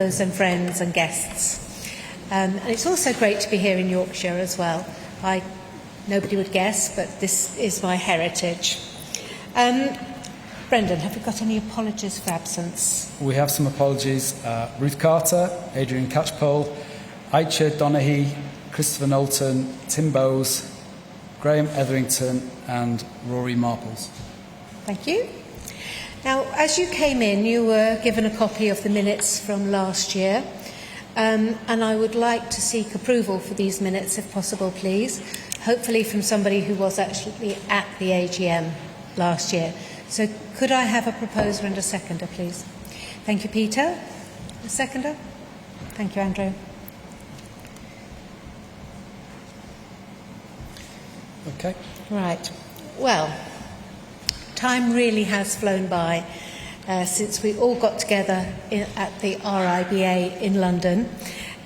and friends and guests. And it's also great to be here in Yorkshire as well. Nobody would guess, but this is my heritage. Brendan, have we got any apologies for absence? We have some apologies. Ruth Carter, Adrian Catchpole, Aicha Donaghy, Christopher Knowlton, Tim Bowes, Graham Etherington and Rory Marples. Thank you. Now, as you came in, you were given a copy of the minutes from last year, and I would like to seek approval for these minutes, if possible, please, hopefully from somebody who was actually at the AGM last year. So could I have a proposer and a seconder, please? Thank you, Peter. A seconder? Thank you, Andrew. Okay. Right. Well, time really has flown by since we all got together at the RIBA in London,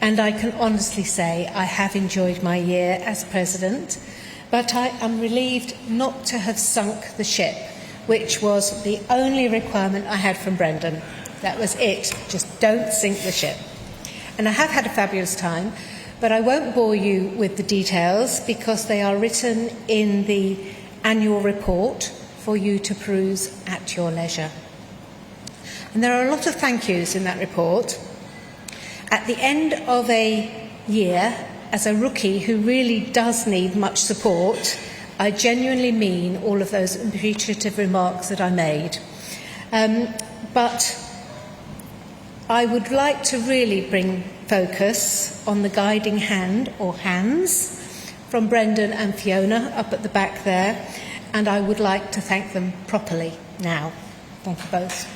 and I can honestly say I have enjoyed my year as president, but I am relieved not to have sunk the ship, which was the only requirement I had from Brendan. That was it. Just don't sink the ship. And I have had a fabulous time, but I won't bore you with the details because they are written in the annual report for you to peruse at your leisure. And there are a lot of thank yous in that report. At the end of a year, as a rookie who really does need much support, I genuinely mean all of those appreciative remarks that I made. But I would like to really bring focus on the guiding hand, or hands, from Brendan and Fiona up at the back there, and I would like to thank them properly now. Thank you both.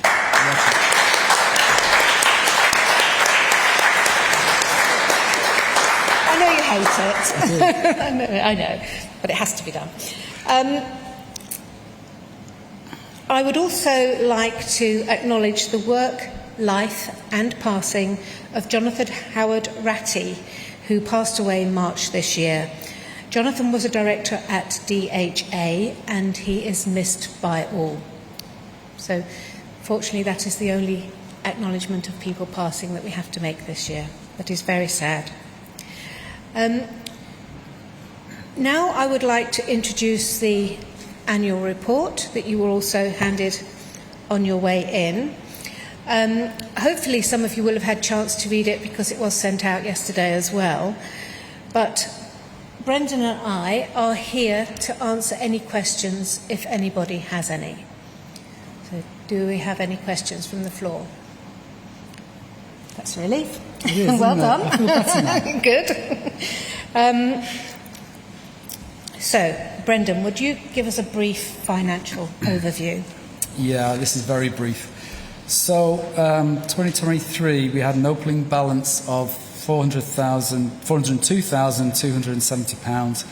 I know you hate it. I know, but it has to be done. I would also like to acknowledge the work, life and passing of Jonathan Howard Ratty, who passed away in March this year. Jonathan was a director at DHA and he is missed by all. So fortunately that is the only acknowledgement of people passing that we have to make this year. That is very sad. Now I would like to introduce the annual report that you were also handed on your way in. Hopefully some of you will have had a chance to read it because it was sent out yesterday as well. But Brendan and I are here to answer any questions if anybody has any. So do we have any questions from the floor? That's a relief. Well done. I feel better now. Good. So, Brendan, would you give us a brief financial overview? Yeah, this is very brief. So, 2023, we had an opening balance of £402,270.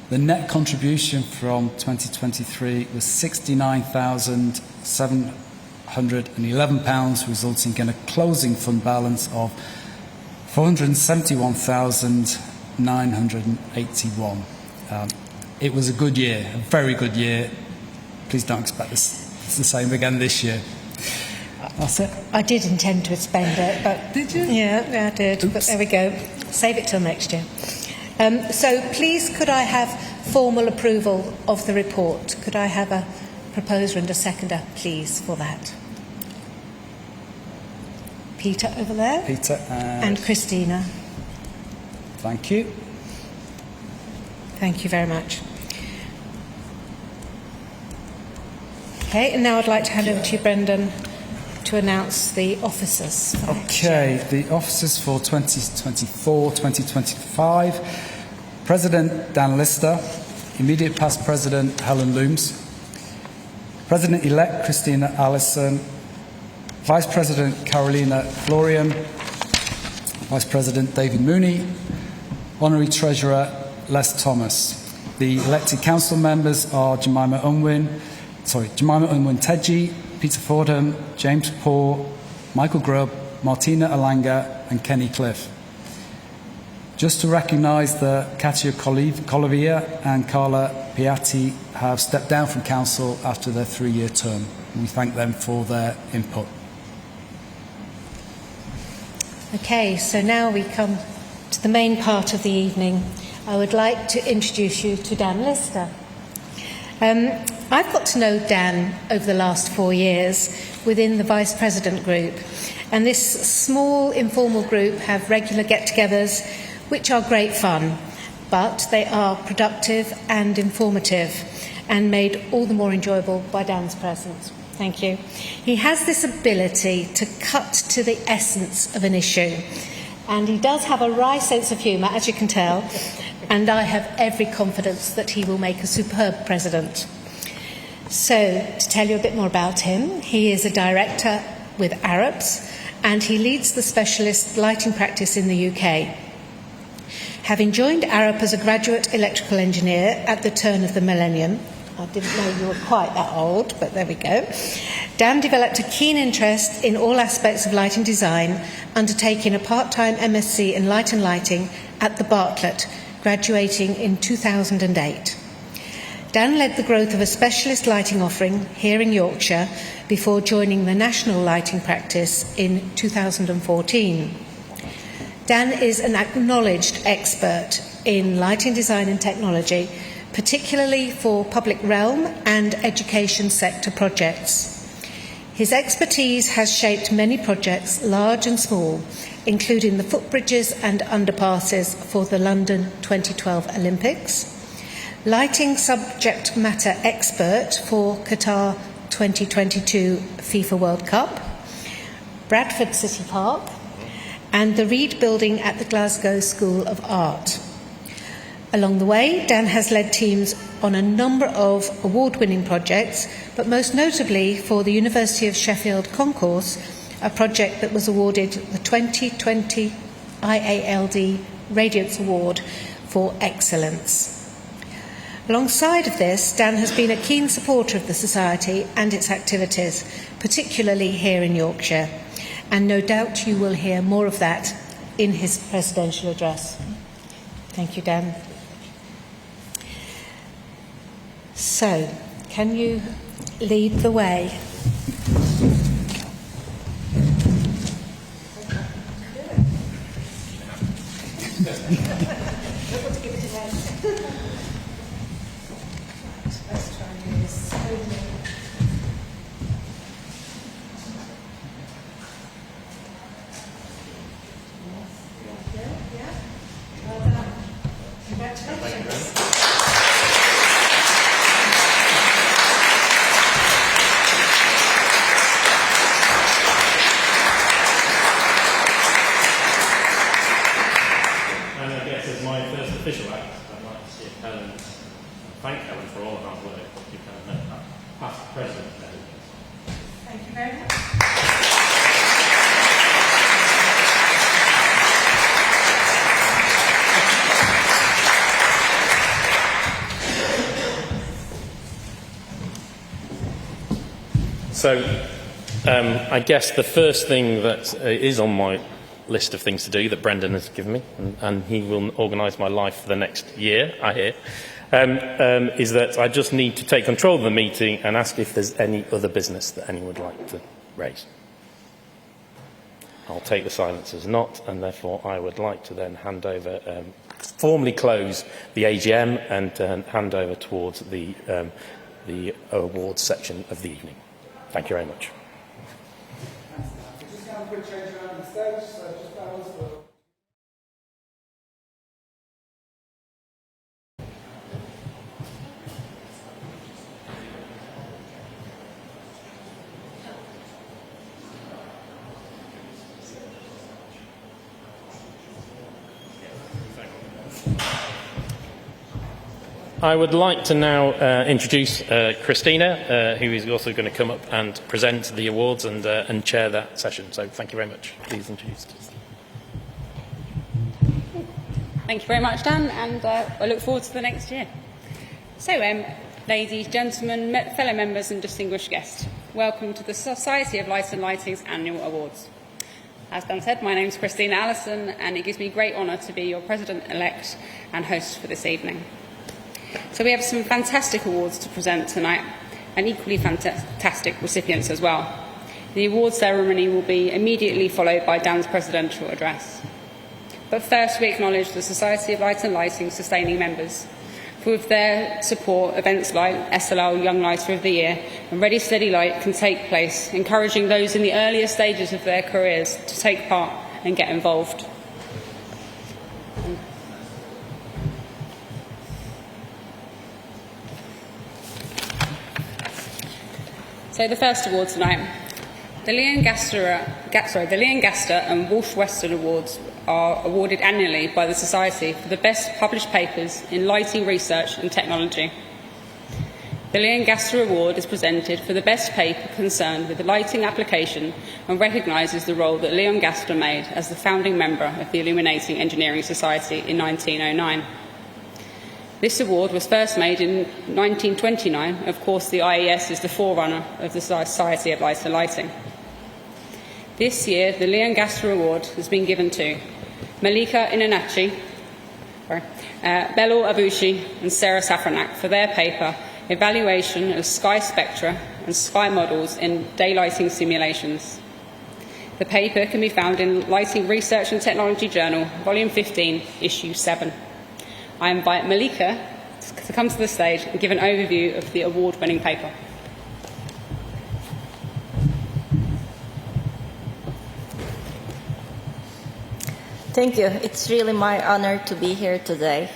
The net contribution from 2023 was £69,711, resulting in a closing fund balance of £471,981. It was a good year, a very good year. Please don't expect it's the same again this year. That's it. I did intend to spend it, but... Did you? Yeah, I did. Oops. But there we go. Save it till next year. So please could I have formal approval of the report? Could I have a proposer and a seconder, please, for that? Peter over there. Peter and Christina. Thank you. Thank you very much. Okay, and now I'd like to hand over to you, Brendan, to announce the officers. Okay, the officers for 2024-2025. President Dan Lister, immediate past President Helen Looms, President-elect Christina Allison, Vice President Carolina Florian, Vice President David Mooney, Honorary Treasurer Les Thomas. The elected council members are Jemima Unwin Teji, Peter Fordham, James Poore, Michael Grubb, Martina Alanga and Kenny Cliff. Just to recognise that Katia Colavia and Carla Piatti have stepped down from council after their 3-year term. We thank them for their input. Okay, so now we come to the main part of the evening. I would like to introduce you to Dan Lister. I've got to know Dan over the last 4 years within the Vice President group, and this small informal group have regular get-togethers which are great fun, but they are productive and informative and made all the more enjoyable by Dan's presence. Thank you. He has this ability to cut to the essence of an issue, and he does have a wry sense of humour, as you can tell, and I have every confidence that he will make a superb president. So, to tell you a bit more about him, he is a director with Arabs, and he leads the specialist lighting practice in the UK. Having joined Arup as a graduate electrical engineer at the turn of the millennium, I didn't know you were quite that old, but there we go, Dan developed a keen interest in all aspects of lighting design, undertaking a part-time MSc in light and lighting at the Bartlett, graduating in 2008. Dan led the growth of a specialist lighting offering here in Yorkshire before joining the national lighting practice in 2014. Dan is an acknowledged expert in lighting design and technology, particularly for public realm and education sector projects. His expertise has shaped many projects, large and small, including the footbridges and underpasses for the London 2012 Olympics, lighting subject matter expert for Qatar 2022 FIFA World Cup, Bradford City Park, and the Reed Building at the Glasgow School of Art. Along the way, Dan has led teams on a number of award-winning projects, but most notably for the University of Sheffield Concourse, a project that was awarded the 2020 IALD Radiance Award for Excellence. Alongside of this, Dan has been a keen supporter of the Society and its activities, particularly here in Yorkshire, and no doubt you will hear more of that in his presidential address. Thank you, Dan. So, can you lead the way? Let's try and do this. Well done. Congratulations. And I guess as my first official act, I'd like to see if Helen, thank Helen for all the hard work. You can past president. Thank you very much. So, I guess the first thing that is on my list of things to do that Brendan has given me, and he will organise my life for the next year, I hear, is that I just need to take control of the meeting and ask if there's any other business that anyone would like to raise. I'll take the silence as not, and therefore I would like to then hand over, formally close the AGM and hand over towards the awards section of the evening. Thank you very much. Just have a quick change around the stage, so just balance the... I would like to now introduce Christina, who is also going to come up and present the awards and chair that session. So thank you very much. Please introduce us. Thank you very much, Dan, and I look forward to the next year. So, ladies, gentlemen, fellow members and distinguished guests, welcome to the Society of Light and Lighting's annual awards. As Dan said, my name is Christina Allison, and it gives me great honour to be your President-elect and host for this evening. So we have some fantastic awards to present tonight, and equally fantastic recipients as well. The award ceremony will be immediately followed by Dan's presidential address. But first, we acknowledge the Society of Light and Lighting sustaining members. For with their support, events like SLL Young Lighter of the Year and Ready Steady Light can take place, encouraging those in the earlier stages of their careers to take part and get involved. So the first award tonight. The Leon Gaster and Walsh Weston Awards are awarded annually by the Society for the best published papers in lighting research and technology. The Leon Gaster Award is presented for the best paper concerned with the lighting application and recognises the role that Leon Gaster made as the founding member of the Illuminating Engineering Society in 1909. This award was first made in 1929. Of course, the IES is the forerunner of the Society of Light and Lighting. This year, the Leon Gaster Award has been given to Malika Inanachi, Bello Abushi and Sarah Safranak for their paper, Evaluation of Sky Spectra and Sky Models in Daylighting Simulations. The paper can be found in Lighting Research and Technology Journal, Volume 15, Issue 7. I invite Malika to come to the stage and give an overview of the award-winning paper. Thank you. It's really my honor to be here today.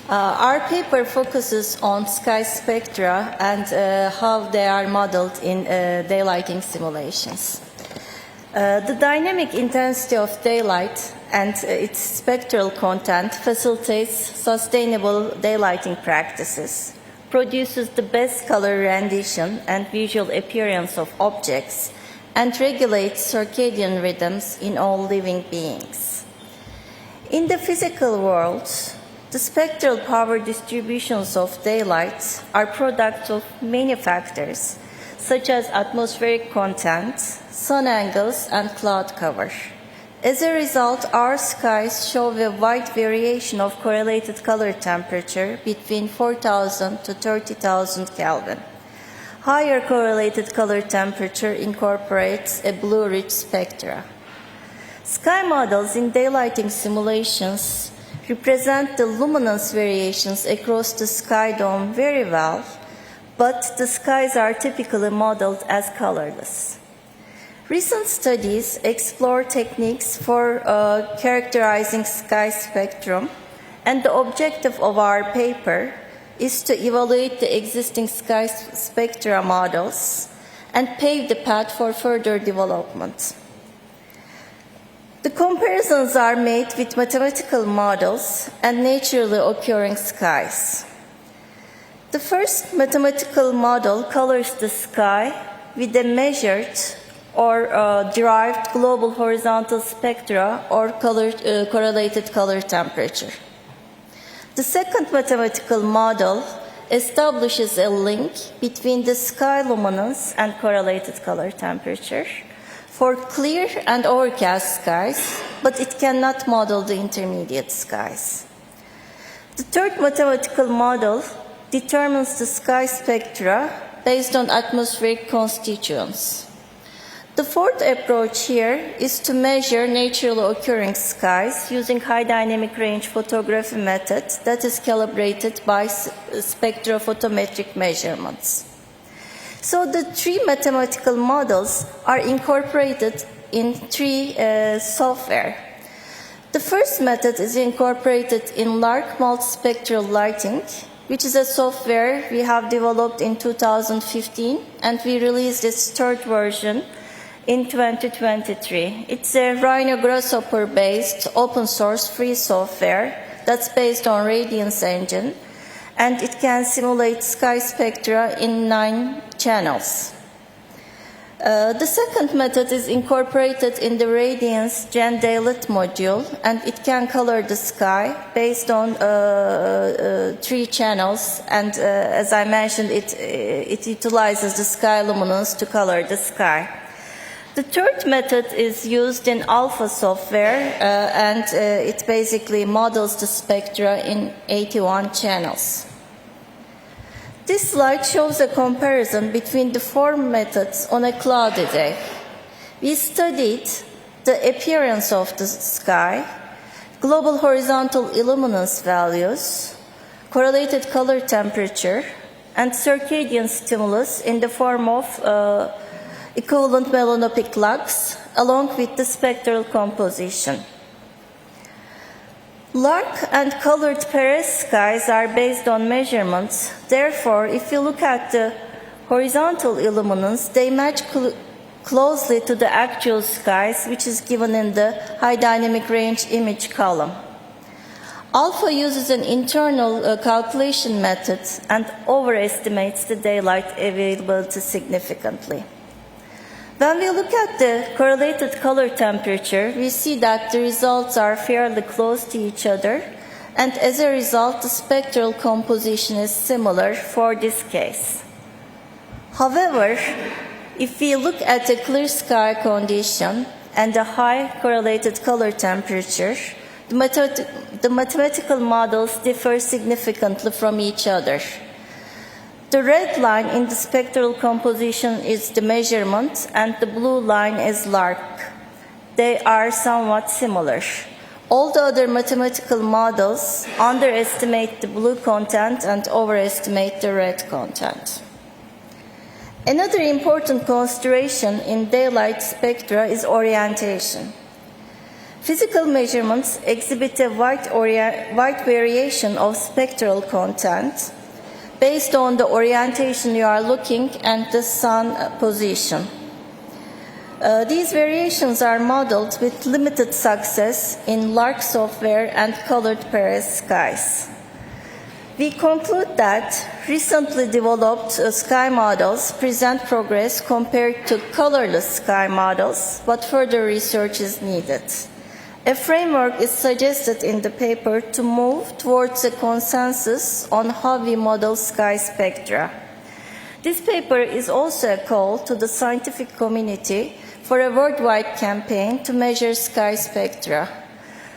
Our paper focuses on sky spectra and how they are modeled in daylighting simulations. The dynamic intensity of daylight and its spectral content facilitates sustainable daylighting practices, produces the best color rendition and visual appearance of objects, and regulates circadian rhythms in all living beings. In the physical world, the spectral power distributions of daylight are products of many factors, such as atmospheric content, sun angles, and cloud cover. As a result, our skies show a wide variation of correlated color temperature between 4,000 to 30,000 Kelvin. Higher correlated color temperature incorporates a blue-rich spectra. Sky models in daylighting simulations represent the luminance variations across the sky dome very well, but the skies are typically modeled as colorless. Recent studies explore techniques for characterizing sky spectrum, and the objective of our paper is to evaluate the existing sky spectra models and pave the path for further development. The comparisons are made with mathematical models and naturally occurring skies. The first mathematical model colors the sky with a measured or derived global horizontal spectra or correlated color temperature. The second mathematical model establishes a link between the sky luminance and correlated color temperature for clear and overcast skies, but it cannot model the intermediate skies. The third mathematical model determines the sky spectra based on atmospheric constituents. The fourth approach here is to measure naturally occurring skies using high dynamic range photography method that is calibrated by spectrophotometric measurements. So the three mathematical models are incorporated in three software. The first method is incorporated in Lark multispectral lighting, which is a software we have developed in 2015, and we released its third version in 2023. It's a Rhino Grasshopper-based open source free software that's based on Radiance engine, and it can simulate sky spectra in 9 channels. The second method is incorporated in the Radiance Gen Daylit module, and it can color the sky based on 3 channels, and as I mentioned, it utilizes the sky luminance to color the sky. The third method is used in alpha software, and it basically models the spectra in 81 channels. This slide shows a comparison between the four methods on a cloudy day. We studied the appearance of the sky, global horizontal illuminance values, correlated color temperature, and circadian stimulus in the form of equivalent melanopic lux, along with the spectral composition. Lark and colored Perez skies are based on measurements. Therefore, if you look at the horizontal illuminance, they match closely to the actual skies, which is given in the high dynamic range image column. Alpha uses an internal calculation method and overestimates the daylight availability significantly. When we look at the correlated color temperature, we see that the results are fairly close to each other, and as a result, the spectral composition is similar for this case. However, if we look at a clear sky condition and a high correlated color temperature, the mathematical models differ significantly from each other. The red line in the spectral composition is the measurement, and the blue line is Lark. They are somewhat similar. All the other mathematical models underestimate the blue content and overestimate the red content. Another important consideration in daylight spectra is orientation. Physical measurements exhibit a wide variation of spectral content based on the orientation you are looking and the sun position. These variations are modeled with limited success in Lark software and colored Perez skies. We conclude that recently developed sky models present progress compared to colorless sky models, but further research is needed. A framework is suggested in the paper to move towards a consensus on how we model sky spectra. This paper is also a call to the scientific community for a worldwide campaign to measure sky spectra.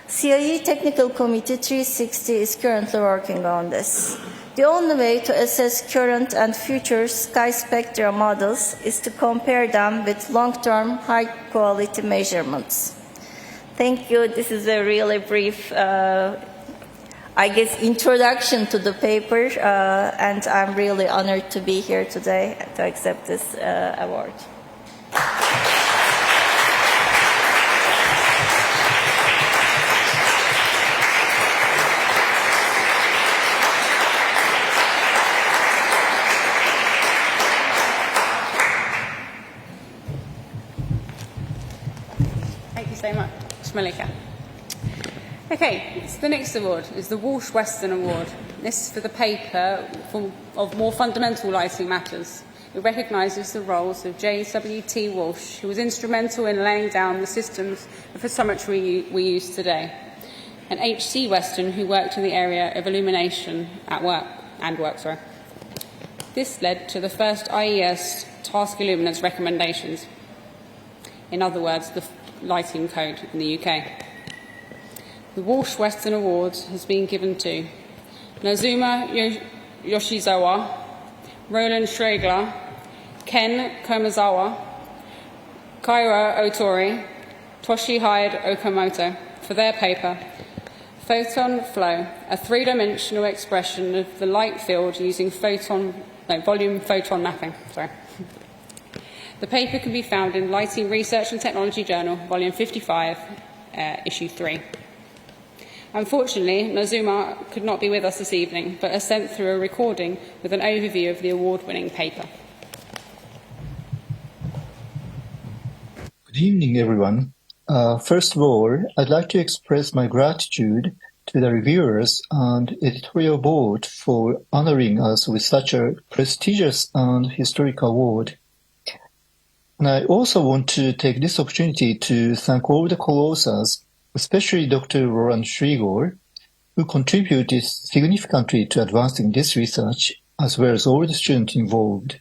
CIE Technical Committee 360 is currently working on this. The only way to assess current and future sky spectra models is to compare them with long-term, high-quality measurements. Thank you. This is a really brief, introduction to the paper, and I'm really honored to be here today to accept this award. Thank you so much, Malika. Okay, so the next award is the Walsh Weston Award. This is for the paper of More Fundamental Lighting Matters. It recognises the roles of J.W.T. Walsh, who was instrumental in laying down the systems of photometry we use today, and H.C. Weston, who worked in the area of illumination at work. This led to the first IES task illuminance recommendations. In other words, the lighting code in the UK. The Walsh Weston Award has been given to Nazuma Yoshizawa, Roland Schregler, Ken Komazawa, Kaira Otori, Toshihide Okamoto for their paper, Photon Flow, a three-dimensional expression of the light field using volume photon mapping. The paper can be found in Lighting Research and Technology Journal, Volume 55, Issue 3. Unfortunately, Nazuma could not be with us this evening, but has sent through a recording with an overview of the award-winning paper. Good evening, everyone. First of all, I'd like to express my gratitude to the reviewers and editorial board for honoring us with such a prestigious and historic award. And I also want to take this opportunity to thank all the co-authors, especially Dr. Roland Schregler, who contributed significantly to advancing this research, as well as all the students involved.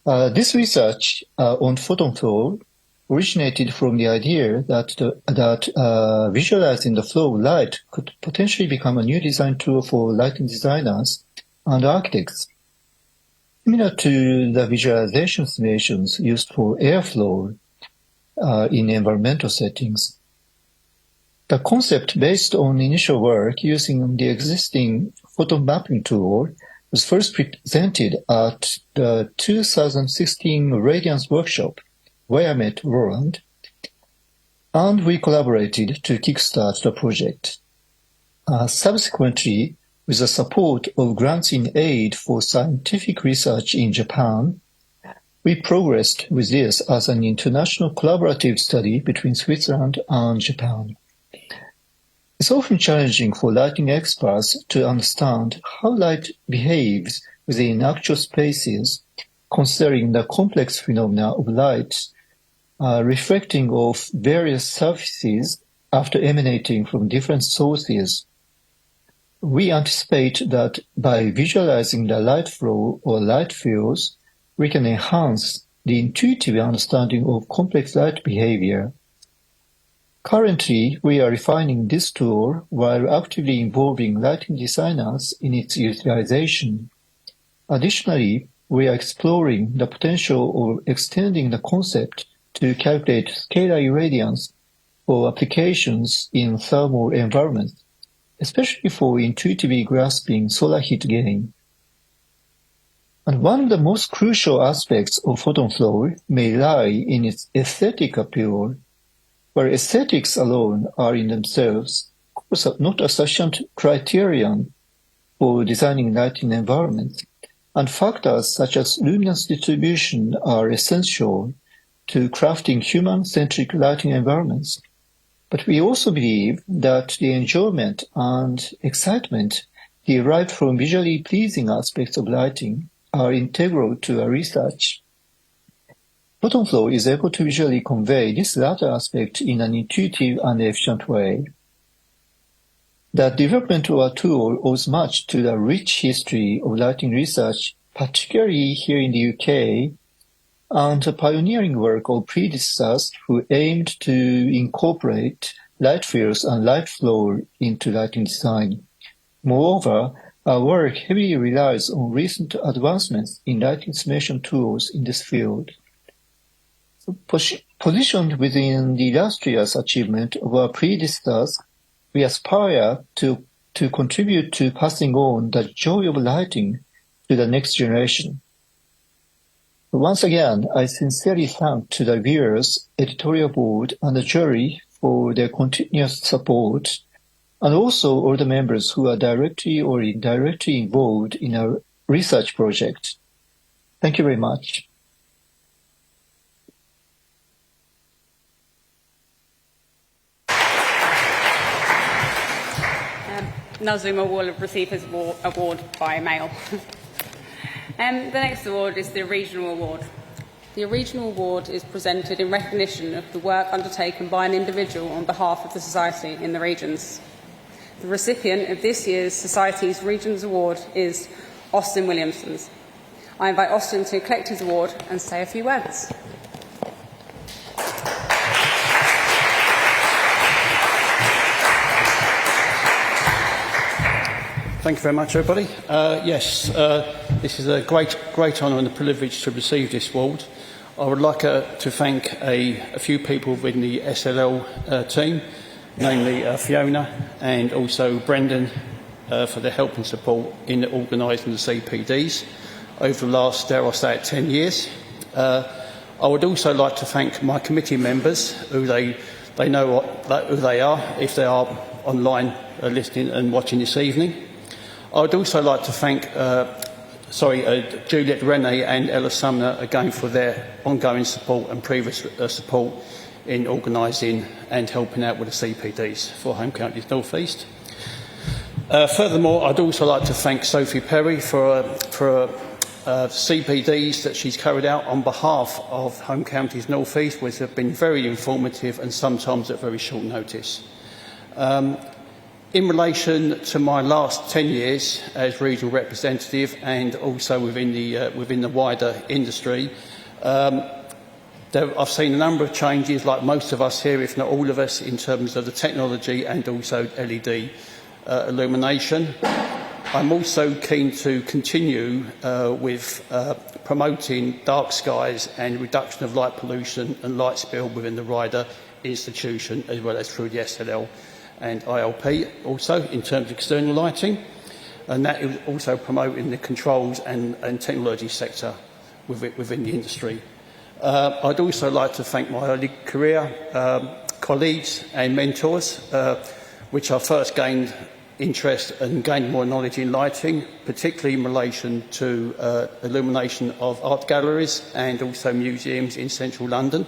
This research on photon flow originated from the idea that visualizing the flow of light could potentially become a new design tool for lighting designers and architects. Similar to the visualization simulations used for airflow in environmental settings, the concept based on initial work using the existing photon mapping tool was first presented at the 2016 Radiance workshop, where I met Roland, and we collaborated to kickstart the project. Subsequently, with the support of grants in aid for scientific research in Japan, we progressed with this as an international collaborative study between Switzerland and Japan. It's often challenging for lighting experts to understand how light behaves within actual spaces, considering the complex phenomena of light reflecting off various surfaces after emanating from different sources. We anticipate that by visualizing the light flow or light fields, we can enhance the intuitive understanding of complex light behavior. Currently, we are refining this tool while actively involving lighting designers in its utilization. Additionally, we are exploring the potential of extending the concept to calculate scalar irradiance for applications in thermal environments, especially for intuitively grasping solar heat gain. And one of the most crucial aspects of photon flow may lie in its aesthetic appeal, where aesthetics alone are in themselves not a sufficient criterion for designing lighting environments, and factors such as luminance distribution are essential to crafting human-centric lighting environments. But we also believe that the enjoyment and excitement derived from visually pleasing aspects of lighting are integral to our research. Photon flow is able to visually convey this latter aspect in an intuitive and efficient way. The development of our tool owes much to the rich history of lighting research, particularly here in the UK, and the pioneering work of predecessors who aimed to incorporate light fields and light flow into lighting design. Moreover, our work heavily relies on recent advancements in lighting simulation tools in this field. Positioned within the illustrious achievement of our predecessors, we aspire to contribute to passing on the joy of lighting to the next generation. Once again, I sincerely thank to the viewers, editorial board, and the jury for their continuous support, and also all the members who are directly or indirectly involved in our research project. Thank you very much. Nazuma will have received his award by mail. The next award is the Regional Award. The Regional Award is presented in recognition of the work undertaken by an individual on behalf of the Society in the regions. The recipient of this year's Society's Regions Award is Austin Williamson. I invite Austin to collect his award and say a few words. Thank you very much, everybody. This is a great honour and a privilege to receive this award. I would like to thank a few people within the SLL team, namely Fiona and also Brendan, for their help and support in organising the CPDs over the last, dare I say it, 10 years. I would also like to thank my committee members, who they know who they are, if they are online listening and watching this evening. I would also like to thank Juliet Rennie and Ella Sumner again for their ongoing support and previous support in organising and helping out with the CPDs for Home Counties North East. Furthermore, I'd also like to thank Sophie Perry for CPDs that she's carried out on behalf of Home Counties North East, which have been very informative and sometimes at very short notice. In relation to my last 10 years as regional representative and also within the wider industry, I've seen a number of changes, like most of us here, if not all of us, in terms of the technology and also LED illumination. I'm also keen to continue with promoting dark skies and reduction of light pollution and light spill within the Ryder institution, as well as through the SLL and ILP, also in terms of external lighting, and that is also promoting the controls and technology sector within the industry. I'd also like to thank my early career colleagues and mentors, which I first gained interest and gained more knowledge in lighting, particularly in relation to illumination of art galleries and also museums in central London.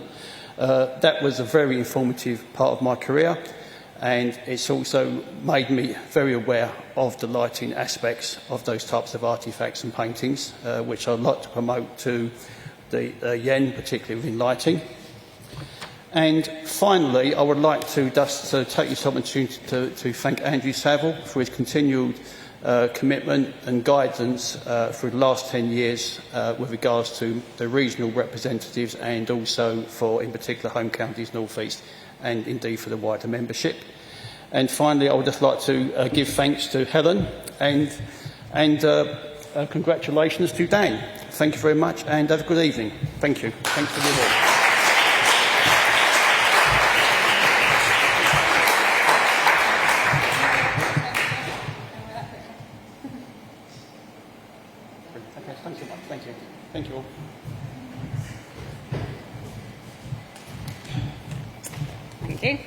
That was a very informative part of my career, and it's also made me very aware of the lighting aspects of those types of artefacts and paintings, which I'd like to promote to the Yen, particularly within lighting. And finally, I would like to just take this opportunity to thank Andrew Saville for his continued commitment and guidance for the last 10 years with regards to the regional representatives and also for, in particular, Home Counties North East and indeed for the wider membership. And finally, I would just like to give thanks to Helen and congratulations to Dan. Thank you very much and have a good evening. Thank you. Thanks for the award. Thank you all. Thank you.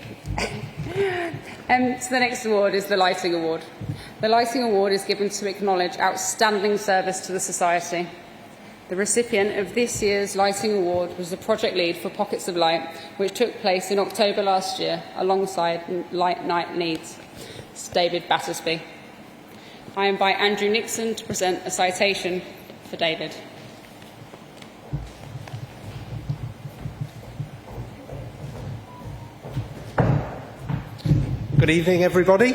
So the next award is the Lighting Award. The Lighting Award is given to acknowledge outstanding service to the Society. The recipient of this year's Lighting Award was the project lead for Pockets of Light, which took place in October last year alongside Light Night Leeds. It's David Battersby. I invite Andrew Nixon to present a citation for David. Good evening, everybody.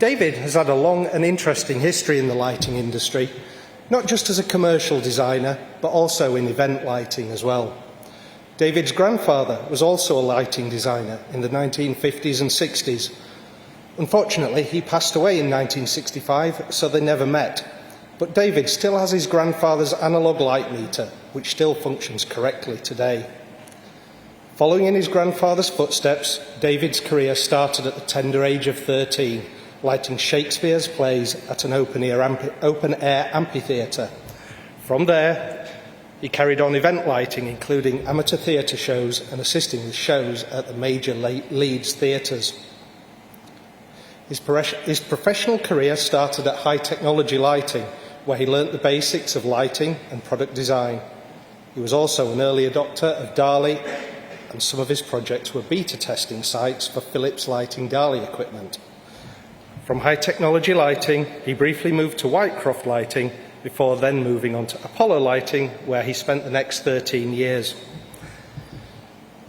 David has had a long and interesting history in the lighting industry, not just as a commercial designer, but also in event lighting as well. David's grandfather was also a lighting designer in the 1950s and 60s. Unfortunately, he passed away in 1965, so they never met. But David still has his grandfather's analogue light meter, which still functions correctly today. Following in his grandfather's footsteps, David's career started at the tender age of 13, lighting Shakespeare's plays at an open-air amphitheatre. From there, he carried on event lighting, including amateur theatre shows and assisting with shows at the major Leeds theatres. His professional career started at High Technology Lighting, where he learnt the basics of lighting and product design. He was also an early adopter of Dali, and some of his projects were beta testing sites for Philips Lighting Dali equipment. From High Technology Lighting, he briefly moved to Whitecroft Lighting before then moving on to Apollo Lighting, where he spent the next 13 years.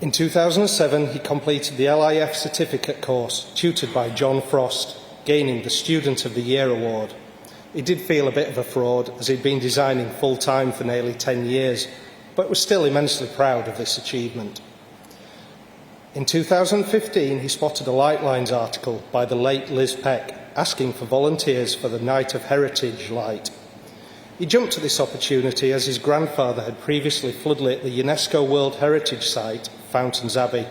In 2007, he completed the LIF certificate course, tutored by John Frost, gaining the Student of the Year award. He did feel a bit of a fraud, as he'd been designing full-time for nearly 10 years, but was still immensely proud of this achievement. In 2015, he spotted a Lightlines article by the late Liz Peck asking for volunteers for the Night of Heritage light. He jumped at this opportunity as his grandfather had previously floodlit the UNESCO World Heritage Site, Fountains Abbey,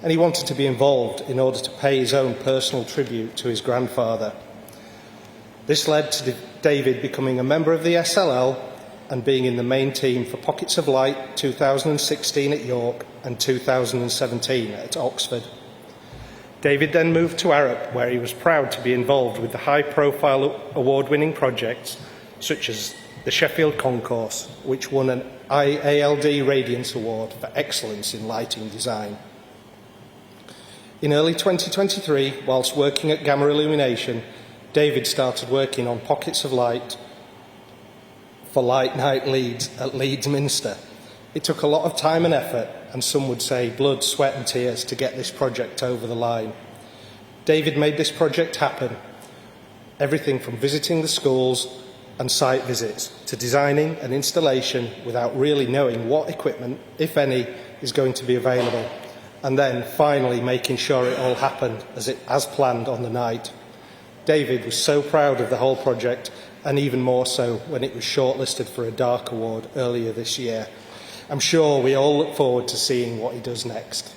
and he wanted to be involved in order to pay his own personal tribute to his grandfather. This led to David becoming a member of the SLL and being in the main team for Pockets of Light 2016 at York and 2017 at Oxford. David then moved to Arup, where he was proud to be involved with the high-profile award-winning projects such as the Sheffield Concourse, which won an IALD Radiance Award for excellence in lighting design. In early 2023, whilst working at Gamma Illumination, David started working on Pockets of Light for Light Night Leeds at Leeds Minster. It took a lot of time and effort, and some would say blood, sweat and tears, to get this project over the line. David made this project happen. Everything from visiting the schools and site visits to designing an installation without really knowing what equipment, if any, is going to be available, and then finally making sure it all happened as planned on the night. David was so proud of the whole project, and even more so when it was shortlisted for a Dark Award earlier this year. I'm sure we all look forward to seeing what he does next.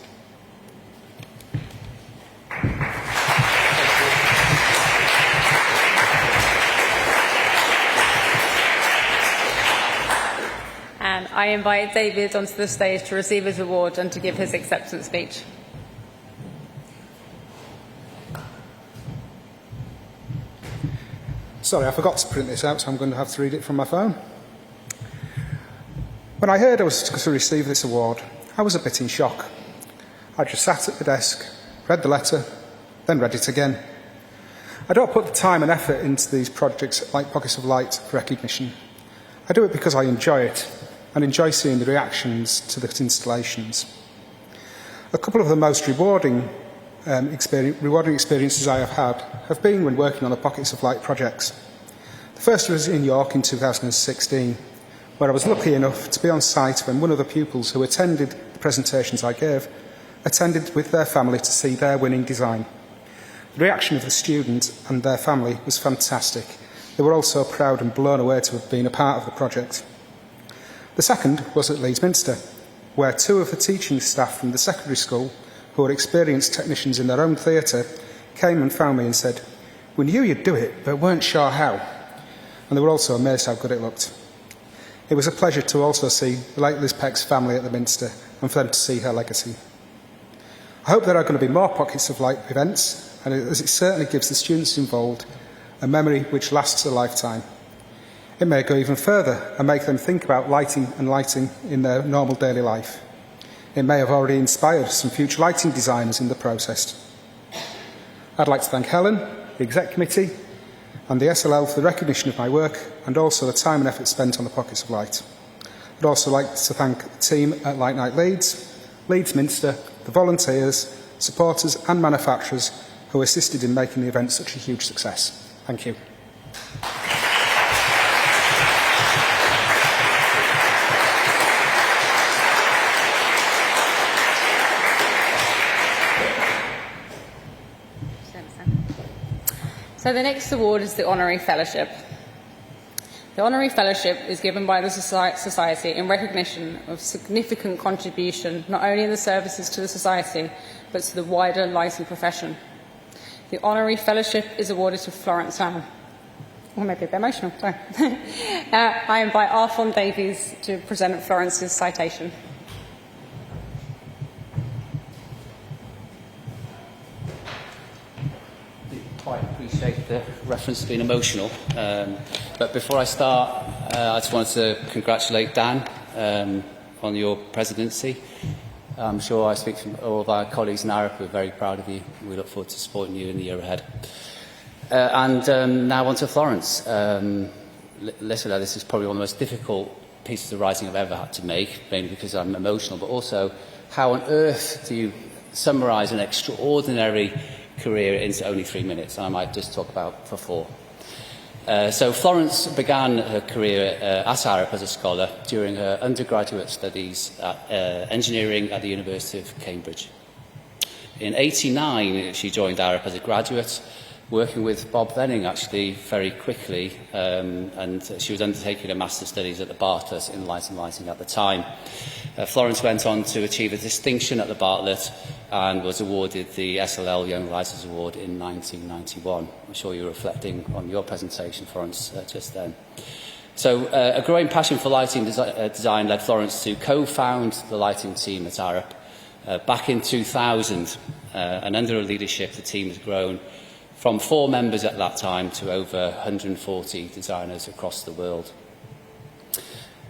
And I invite David onto the stage to receive his award and to give his acceptance speech. Sorry, I forgot to print this out, so I'm going to have to read it from my phone. When I heard I was to receive this award, I was a bit in shock. I just sat at the desk, read the letter, then read it again. I don't put the time and effort into these projects like Pockets of Light for recognition. I do it because I enjoy it and enjoy seeing the reactions to the installations. A couple of the most rewarding experiences I have had have been when working on the Pockets of Light projects. The first was in York in 2016, where I was lucky enough to be on site when one of the pupils who attended the presentations I gave attended with their family to see their winning design. The reaction of the student and their family was fantastic. They were all so proud and blown away to have been a part of the project. The second was at Leeds Minster, where two of the teaching staff from the secondary school, who are experienced technicians in their own theatre, came and found me and said, "We knew you'd do it, but weren't sure how." And they were also amazed how good it looked. It was a pleasure to also see the late Liz Peck's family at the Minster and for them to see her legacy. I hope there are going to be more Pockets of Light events, and as it certainly gives the students involved a memory which lasts a lifetime. It may go even further and make them think about lighting and lighting in their normal daily life. It may have already inspired some future lighting designers in the process. I'd like to thank Helen, the Exec Committee and the SLL for the recognition of my work and also the time and effort spent on the Pockets of Light. I'd also like to thank the team at Light Night Leeds, Leeds Minster, the volunteers, supporters and manufacturers who assisted in making the event such a huge success. Thank you. So the next award is the Honorary Fellowship. The Honorary Fellowship is given by the Society in recognition of significant contribution not only in the services to the Society, but to the wider lighting profession. The Honorary Fellowship is awarded to Florence Lamb. Or maybe a bit emotional, sorry. I invite Arfon Davies to present Florence's citation. Quite appreciate the reference to being emotional. But before I start, I just wanted to congratulate Dan on your presidency. I'm sure I speak for all of our colleagues in Arab. We're very proud of you. We look forward to supporting you in the year ahead. And now on to Florence. Listen, this is probably one of the most difficult pieces of writing I've ever had to make, mainly because I'm emotional, but also how on earth do you summarise an extraordinary career into only 3 minutes, and I might just talk about for 4. So Florence began her career at Arab as a scholar during her undergraduate studies at engineering at the University of Cambridge. In 1989, she joined Arab as a graduate, working with Bob Venning actually very quickly, and she was undertaking her master's studies at the Bartlett in light and lighting at the time. Florence went on to achieve a distinction at the Bartlett and was awarded the SLL Young Writers Award in 1991. I'm sure you're reflecting on your presentation, Florence, just then. So a growing passion for lighting design led Florence to co-found the lighting team at Arab. Back in 2000, and under her leadership, the team has grown from 4 members at that time to over 140 designers across the world.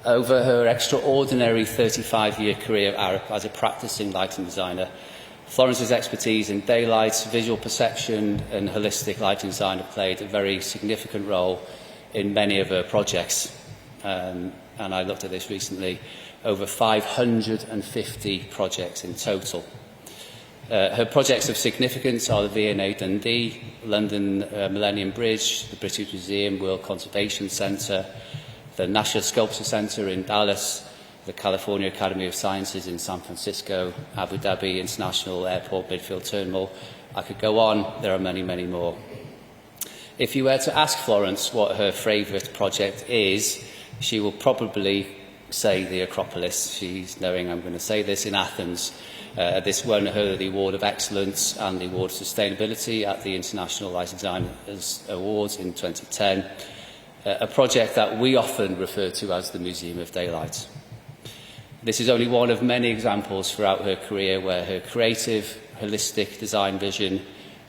Over her extraordinary 35-year career at Arab as a practicing lighting designer, Florence's expertise in daylight, visual perception and holistic lighting design have played a very significant role in many of her projects. And I looked at this recently, over 550 projects in total. Her projects of significance are the V&A Dundee, London Millennium Bridge, the British Museum World Conservation Centre, the National Sculpture Centre in Dallas, the California Academy of Sciences in San Francisco, Abu Dhabi International Airport Midfield Terminal. I could go on, there are many, many more. If you were to ask Florence what her favourite project is, she will probably say the Acropolis. She's knowing I'm going to say this in Athens. This won her the Award of Excellence and the Award of Sustainability at the International Lighting Designers Awards in 2010, a project that we often refer to as the Museum of Daylight. This is only one of many examples throughout her career where her creative, holistic design vision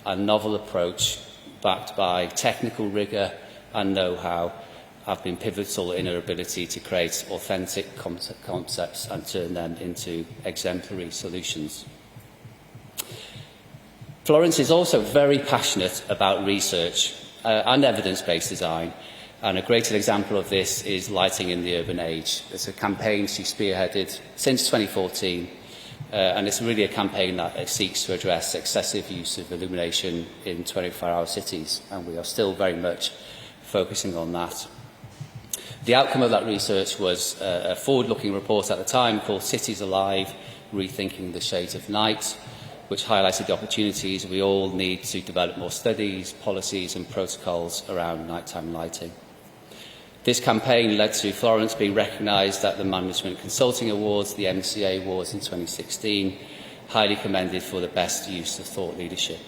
and novel approach, backed by technical rigour and know-how, have been pivotal in her ability to create authentic concepts and turn them into exemplary solutions. Florence is also very passionate about research and evidence-based design, and a great example of this is Lighting in the Urban Age. It's a campaign she spearheaded since 2014, and it's really a campaign that seeks to address excessive use of illumination in 24-hour cities, and we are still very much focusing on that. The outcome of that research was a forward-looking report at the time called Cities Alive, Rethinking the Shades of Night, which highlighted the opportunities we all need to develop more studies, policies and protocols around nighttime lighting. This campaign led to Florence being recognised at the Management Consulting Awards, the MCA Awards in 2016, highly commended for the best use of thought leadership.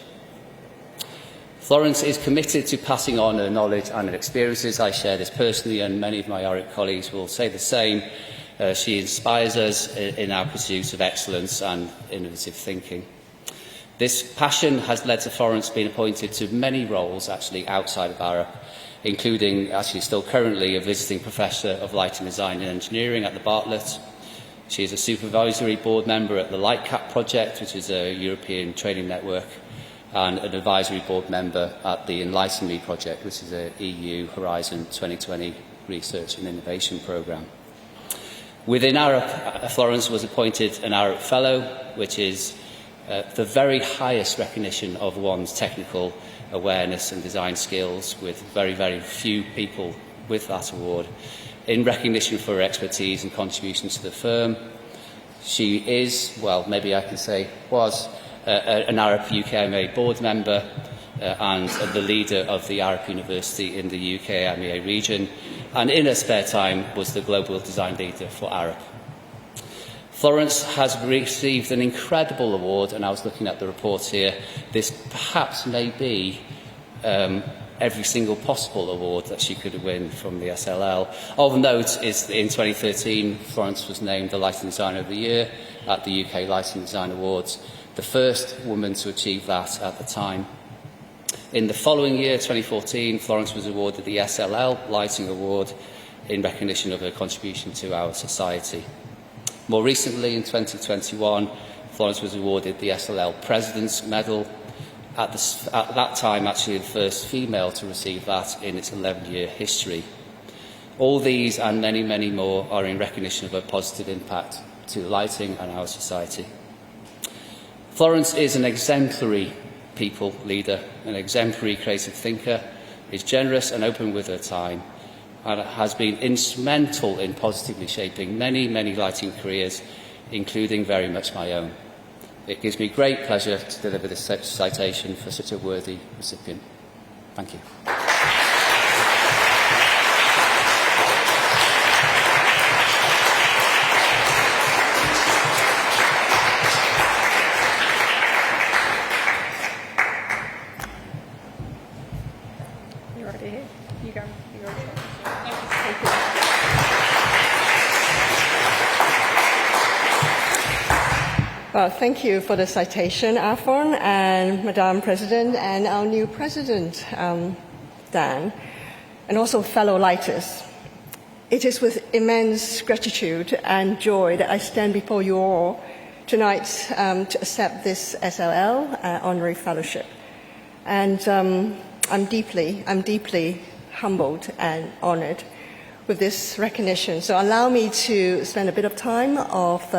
Florence is committed to passing on her knowledge and her experiences. I share this personally, and many of my ARIC colleagues will say the same. She inspires us in our pursuit of excellence and innovative thinking. This passion has led to Florence being appointed to many roles actually outside of ARIC, including actually still currently a visiting professor of lighting design and engineering at the Bartlett. She is a supervisory board member at the Lightcap project, which is a European training network, and an advisory board member at the Enlighten Me project, which is a EU Horizon 2020 research and innovation programme. Within ARIC, Florence was appointed an ARIC Fellow, which is the very highest recognition of one's technical awareness and design skills, with very, very few people with that award, in recognition for her expertise and contributions to the firm. She is, well, maybe I can say was, an ARIC UKMA board member and the leader of the ARIC University in the UK MEA region, and in her spare time was the global design leader for ARIC. Florence has received an incredible award, and I was looking at the reports here. This perhaps may be every single possible award that she could win from the SLL. Of note is that in 2013, Florence was named the Lighting Designer of the Year at the UK Lighting Design Awards, the first woman to achieve that at the time. In the following year, 2014, Florence was awarded the SLL Lighting Award in recognition of her contribution to our society. More recently, in 2021, Florence was awarded the SLL President's Medal, at that time actually the first female to receive that in its 11-year history. All these and many, many more are in recognition of her positive impact to lighting and our society. Florence is an exemplary people leader, an exemplary creative thinker, is generous and open with her time, and has been instrumental in positively shaping many, many lighting careers, including very much my own. It gives me great pleasure to deliver this citation for such a worthy recipient. Thank you. Well, thank you for the citation, Afon, and Madam President, and our new President, Dan, and also fellow lighters. It is with immense gratitude and joy that I stand before you all tonight to accept this SLL honorary fellowship. And I'm deeply humbled and honored with this recognition. So allow me to spend a bit of time of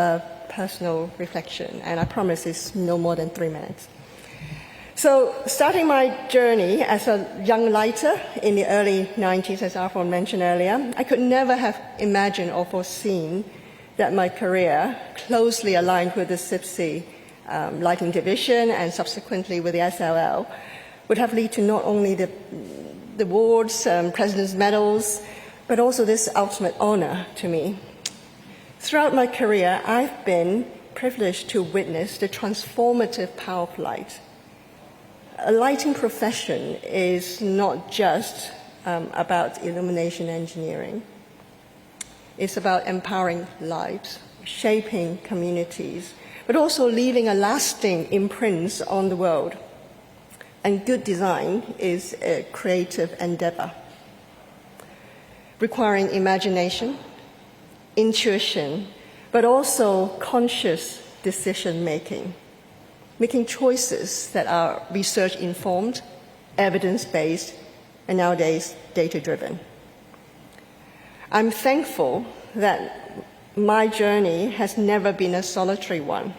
personal reflection, and I promise it's no more than 3 minutes. So, starting my journey as a young lighter in the early 90s, as Afon mentioned earlier, I could never have imagined or foreseen that my career, closely aligned with the SIPC lighting division and subsequently with the SLL, would have led to not only the the awards, President's medals, but also this ultimate honor to me. Throughout my career, I've been privileged to witness the transformative power of light. A lighting profession is not just about illumination engineering. It's about empowering lives, shaping communities, but also leaving a lasting imprint on the world. And good design is a creative endeavor, requiring imagination, intuition, but also conscious decision-making, making choices that are research-informed, evidence-based, and nowadays data-driven. I'm thankful that my journey has never been a solitary one.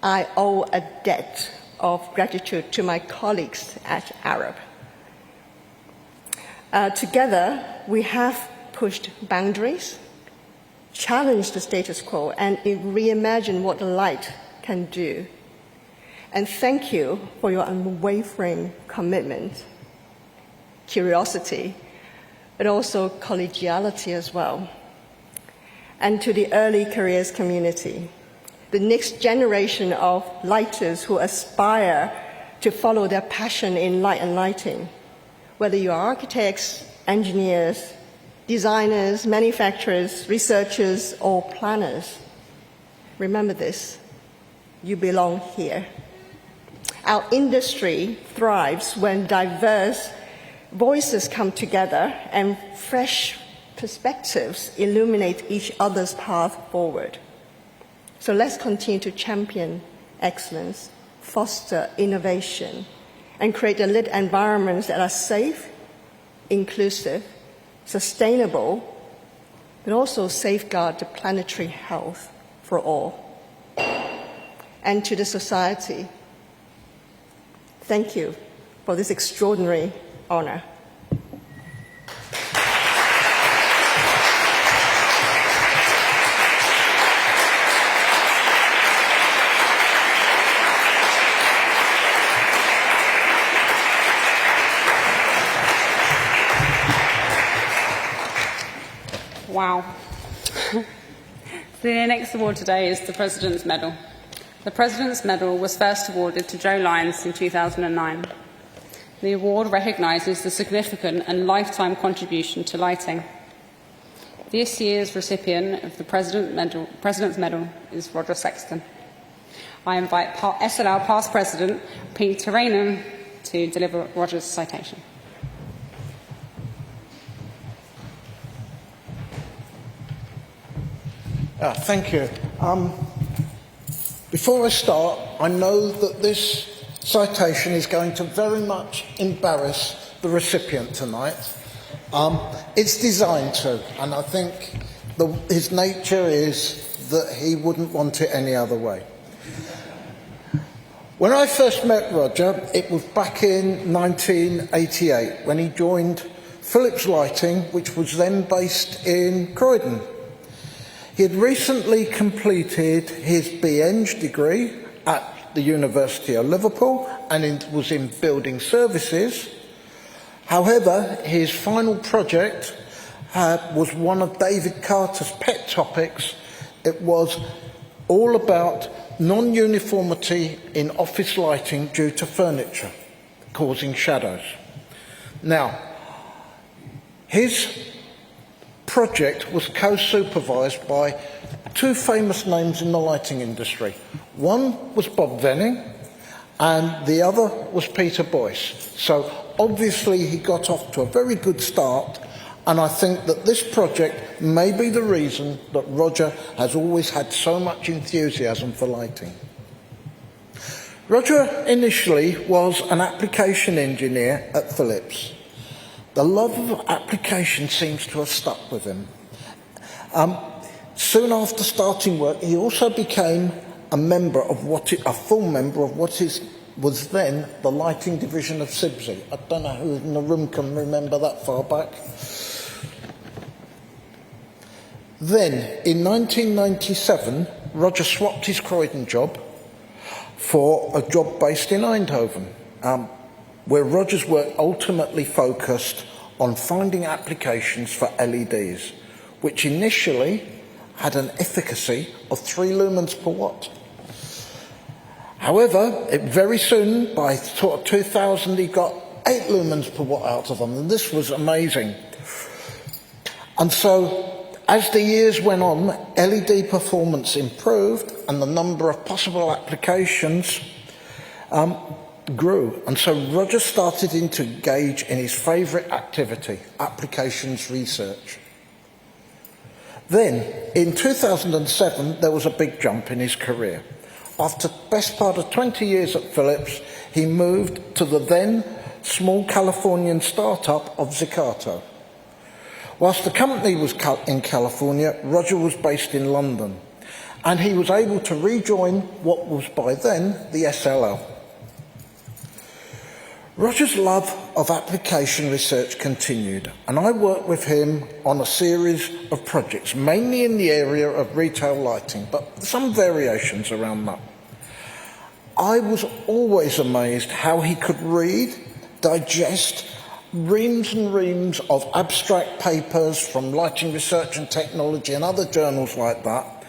I owe a debt of gratitude to my colleagues at Arab. Together, we have pushed boundaries, challenged the status quo, and reimagined what light can do. And thank you for your unwavering commitment, curiosity, but also collegiality as well. And to the early careers community, the next generation of lighters who aspire to follow their passion in light and lighting, whether you are architects, engineers, designers, manufacturers, researchers, or planners. Remember this, you belong here. Our industry thrives when diverse voices come together and fresh perspectives illuminate each other's path forward. So let's continue to champion excellence, foster innovation, and create lit environments that are safe, inclusive, sustainable, but also safeguard the planetary health for all. And to the society, thank you for this extraordinary honor. Wow. The next award today is the President's Medal. The President's Medal was first awarded to Joe Lyons in 2009. The award recognises the significant and lifetime contribution to lighting. This year's recipient of the President's Medal is Roger Sexton. I invite SLL past President Peter Raynham to deliver Roger's citation. Thank you. Before I start, I know that this citation is going to very much embarrass the recipient tonight. It's designed to, and I think his nature is that he wouldn't want it any other way. When I first met Roger, it was back in 1988 when he joined Philips Lighting, which was then based in Croydon. He had recently completed his BEng degree at the University of Liverpool and was in building services. However, his final project was one of David Carter's pet topics. It was all about non-uniformity in office lighting due to furniture causing shadows. Now, his project was co-supervised by two famous names in the lighting industry. One was Bob Venning and the other was Peter Boyce. So obviously he got off to a very good start, and I think that this project may be the reason that Roger has always had so much enthusiasm for lighting. Roger initially was an application engineer at Philips. The love of application seems to have stuck with him. Soon after starting work, he also became a full member of what was then the lighting division of Sibsey. I don't know who in the room can remember that far back. Then, in 1997, Roger swapped his Croydon job for a job based in Eindhoven. where Roger's work ultimately focused on finding applications for LEDs, which initially had an efficacy of 3 lumens per watt. However, very soon, by sort of 2000, he got 8 lumens per watt out of them, and this was amazing. And so, as the years went on, LED performance improved and the number of possible applications grew. And so Roger started to engage in his favourite activity, applications research. Then, in 2007, there was a big jump in his career. After the best part of 20 years at Philips, he moved to the then small Californian startup of Zicato. Whilst the company was in California, Roger was based in London, and he was able to rejoin what was by then the SLL. Roger's love of application research continued, and I worked with him on a series of projects, mainly in the area of retail lighting, but some variations around that. I was always amazed how he could read, digest reams and reams of abstract papers from Lighting Research and Technology and other journals like that,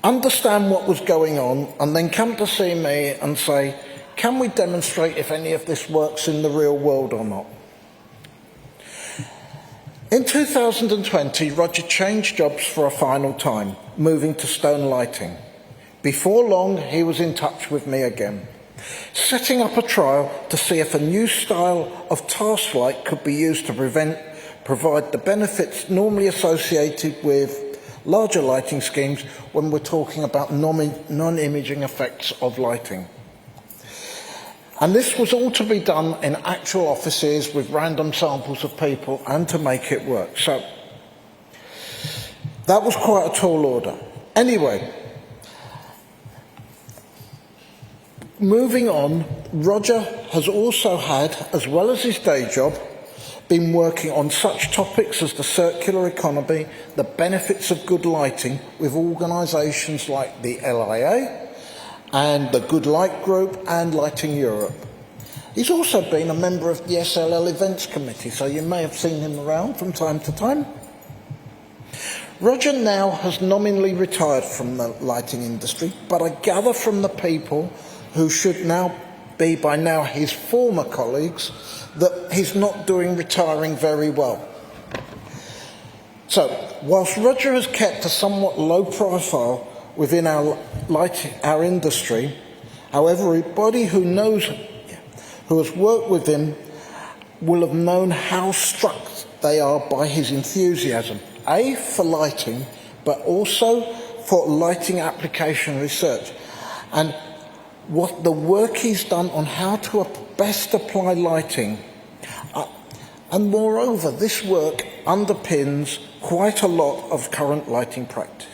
understand what was going on, and then come to see me and say, can we demonstrate if any of this works in the real world or not? In 2020, Roger changed jobs for a final time, moving to Stone Lighting. Before long, he was in touch with me again, setting up a trial to see if a new style of task light could be used to provide the benefits normally associated with larger lighting schemes when we're talking about non-imaging effects of lighting. And this was all to be done in actual offices with random samples of people and to make it work. So that was quite a tall order. Anyway, moving on, Roger has also had, as well as his day job, been working on such topics as the circular economy, the benefits of good lighting with organisations like the LIA and the Good Light Group and Lighting Europe. He's also been a member of the SLL Events Committee, so you may have seen him around from time to time. Roger now has nominally retired from the lighting industry, but I gather from the people who should now be by now his former colleagues that he's not doing retiring very well. So, whilst Roger has kept a somewhat low profile within our industry, however, everybody who has worked with him will have known how struck they are by his enthusiasm, A, for lighting, but also for lighting application research, and what the work he's done on how to best apply lighting. And moreover, this work underpins quite a lot of current lighting practice.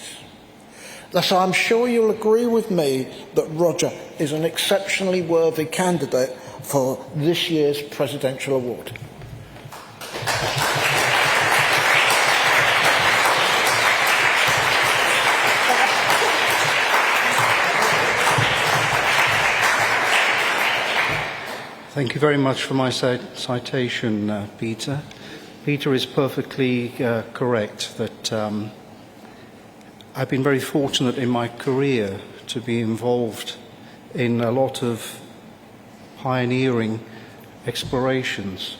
Thus, I'm sure you'll agree with me that Roger is an exceptionally worthy candidate for this year's Presidential Award. Thank you very much for my citation, Peter. Peter is perfectly correct that I've been very fortunate in my career to be involved in a lot of pioneering explorations,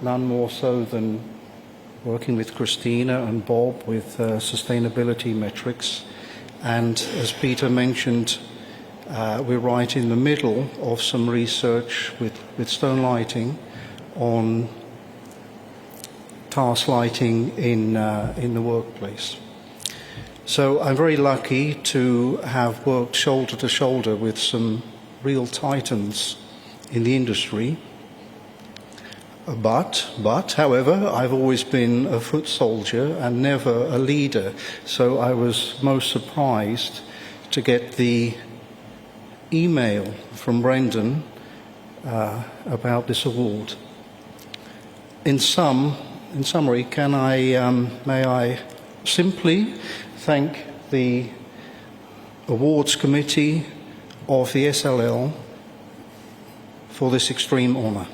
none more so than working with Christina and Bob with sustainability metrics. And as Peter mentioned, we're right in the middle of some research with Stone Lighting on task lighting in the workplace. So I'm very lucky to have worked shoulder to shoulder with some real titans in the industry. But, however, I've always been a foot soldier and never a leader. So I was most surprised to get the email from Brendan about this award. In summary, may I simply thank the awards committee of the SLL for this extreme honour.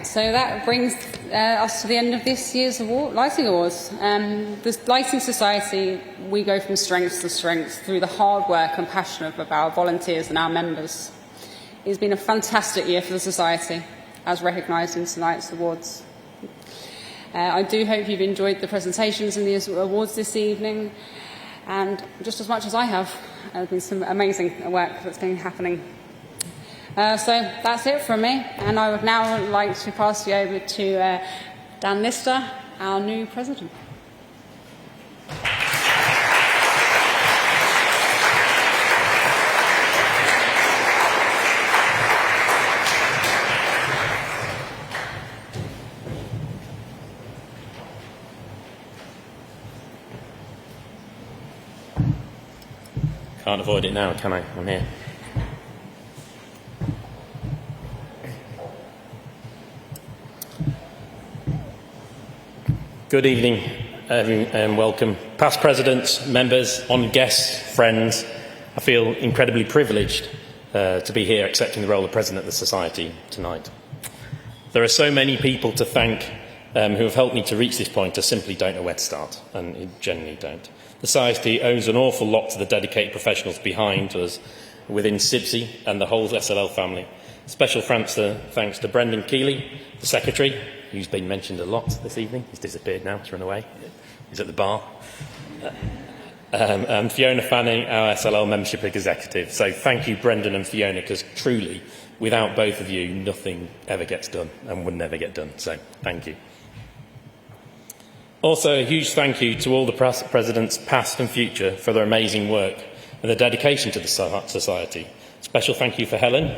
So that brings us to the end of this year's Lighting Awards. The Lighting Society, we go from strength to strength through the hard work and passion of our volunteers and our members. It's been a fantastic year for the Society, as recognised in tonight's awards. I do hope you've enjoyed the presentations and the awards this evening, and just as much as I have, there's been some amazing work that's been happening. So that's it from me, and I would now like to pass you over to Dan Lister, our new president. Can't avoid it now, can I? I'm here. Good evening and welcome. Past presidents, members, honoured guests, friends. I feel incredibly privileged to be here accepting the role of President of the Society tonight. There are so many people to thank who have helped me to reach this point. I simply don't know where to start, and genuinely don't. The Society owes an awful lot to the dedicated professionals behind us within SIBSI and the whole SLL family. Special thanks to Brendan Keeley, the Secretary, who's been mentioned a lot this evening. He's disappeared now, he's run away. He's at the bar. And Fiona Fanning, our SLL membership executive. So thank you, Brendan and Fiona, because truly, without both of you, nothing ever gets done and would never get done. So thank you. Also, a huge thank you to all the presidents, past and future, for their amazing work and their dedication to the Society. Special thank you for Helen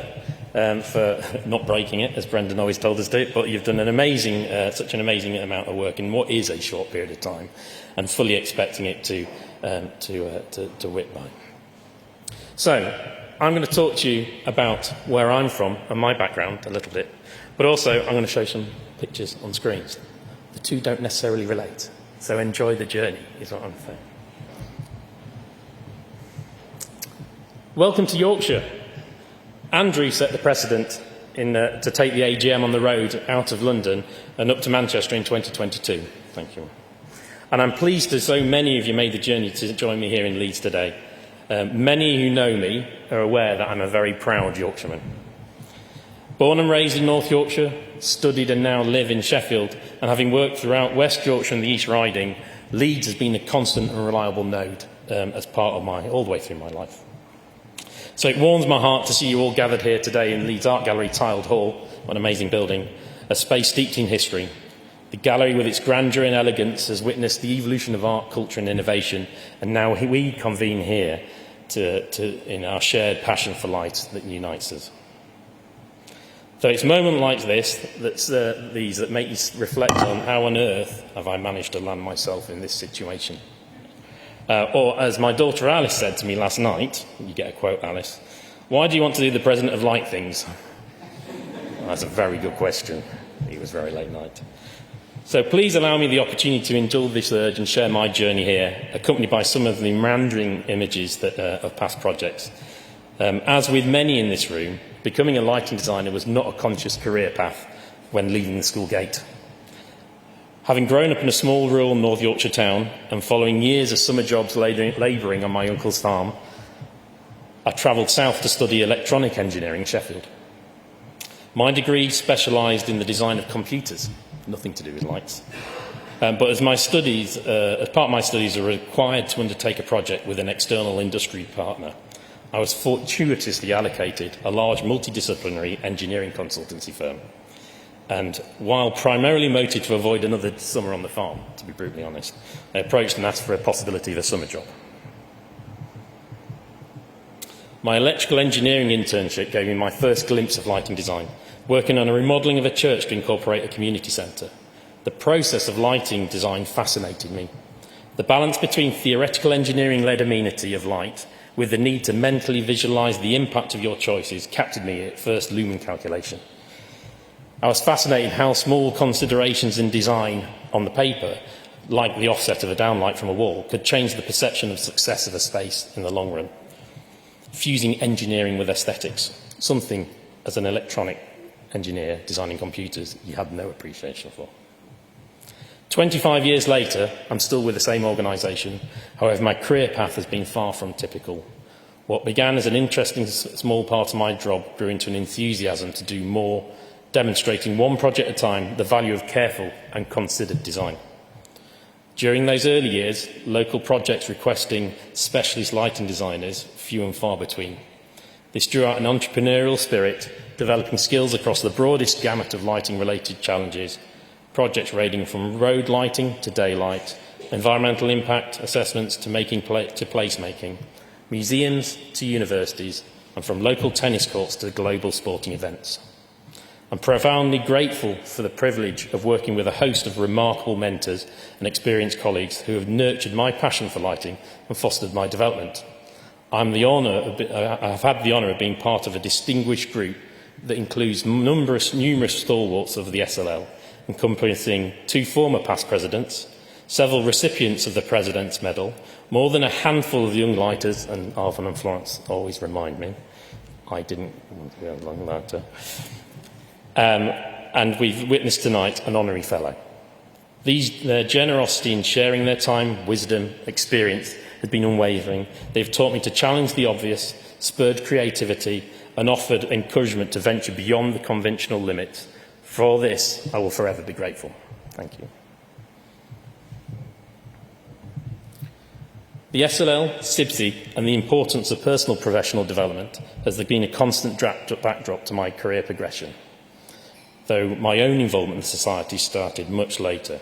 for not breaking it, as Brendan always told us to, but you've done an amazing, such an amazing amount of work in what is a short period of time, and fully expecting it to whip by. So, I'm going to talk to you about where I'm from and my background a little bit, but also I'm going to show some pictures on screens. The two don't necessarily relate, so enjoy the journey, is what I'm saying. Welcome to Yorkshire. Andrew set the precedent to take the AGM on the road out of London and up to Manchester in 2022. Thank you. And I'm pleased that so many of you made the journey to join me here in Leeds today. Many who know me are aware that I'm a very proud Yorkshireman. Born and raised in North Yorkshire, studied and now live in Sheffield, and having worked throughout West Yorkshire and the East Riding, Leeds has been a constant and reliable node as part of all the way through my life. So it warms my heart to see you all gathered here today in Leeds Art Gallery Tiled Hall, an amazing building, a space steeped in history. The gallery, with its grandeur and elegance, has witnessed the evolution of art, culture and innovation, and now we convene here in our shared passion for light that unites us. So it's moments like this that make you reflect on how on earth have I managed to land myself in this situation. Or, as my daughter Alice said to me last night, you get a quote, Alice, why do you want to do the President of Light things? Well, that's a very good question. It was very late night. So please allow me the opportunity to indulge this urge and share my journey here, accompanied by some of the meandering images of past projects. As with many in this room, becoming a lighting designer was not a conscious career path when leaving the school gate. Having grown up in a small rural North Yorkshire town and following years of summer jobs labouring on my uncle's farm, I travelled south to study electronic engineering in Sheffield. My degree specialised in the design of computers, nothing to do with lights. But as part of my studies, I was required to undertake a project with an external industry partner. I was fortuitously allocated a large multidisciplinary engineering consultancy firm. And while primarily motivated to avoid another summer on the farm, to be brutally honest, I approached and asked for a possibility of a summer job. My electrical engineering internship gave me my first glimpse of lighting design, working on a remodelling of a church to incorporate a community centre. The process of lighting design fascinated me. The balance between theoretical engineering-led amenity of light with the need to mentally visualise the impact of your choices captured me at first lumen calculation. I was fascinated how small considerations in design on the paper, like the offset of a downlight from a wall, could change the perception of success of a space in the long run. Fusing engineering with aesthetics, something as an electronic engineer designing computers you had no appreciation for. 25 years later, I'm still with the same organisation. However, my career path has been far from typical. What began as an interesting small part of my job grew into an enthusiasm to do more, demonstrating one project at a time the value of careful and considered design. During those early years, local projects requesting specialist lighting designers, few and far between. This drew out an entrepreneurial spirit, developing skills across the broadest gamut of lighting-related challenges, projects ranging from road lighting to daylight, environmental impact assessments to placemaking, museums to universities, and from local tennis courts to global sporting events. I'm profoundly grateful for the privilege of working with a host of remarkable mentors and experienced colleagues who have nurtured my passion for lighting and fostered my development. I've had the honour of being part of a distinguished group that includes numerous stalwarts of the SLL, encompassing 2 former past presidents, several recipients of the President's Medal, more than a handful of young lighters, and Arvin and Florence always remind me, I didn't want to be a long lighter, and we've witnessed tonight an honorary fellow. Their generosity in sharing their time, wisdom, experience has been unwavering. They've taught me to challenge the obvious, spurred creativity, and offered encouragement to venture beyond the conventional limits. For all this, I will forever be grateful. Thank you. The SLL, CIBSE, and the importance of personal professional development has been a constant backdrop to my career progression, though my own involvement in the society started much later.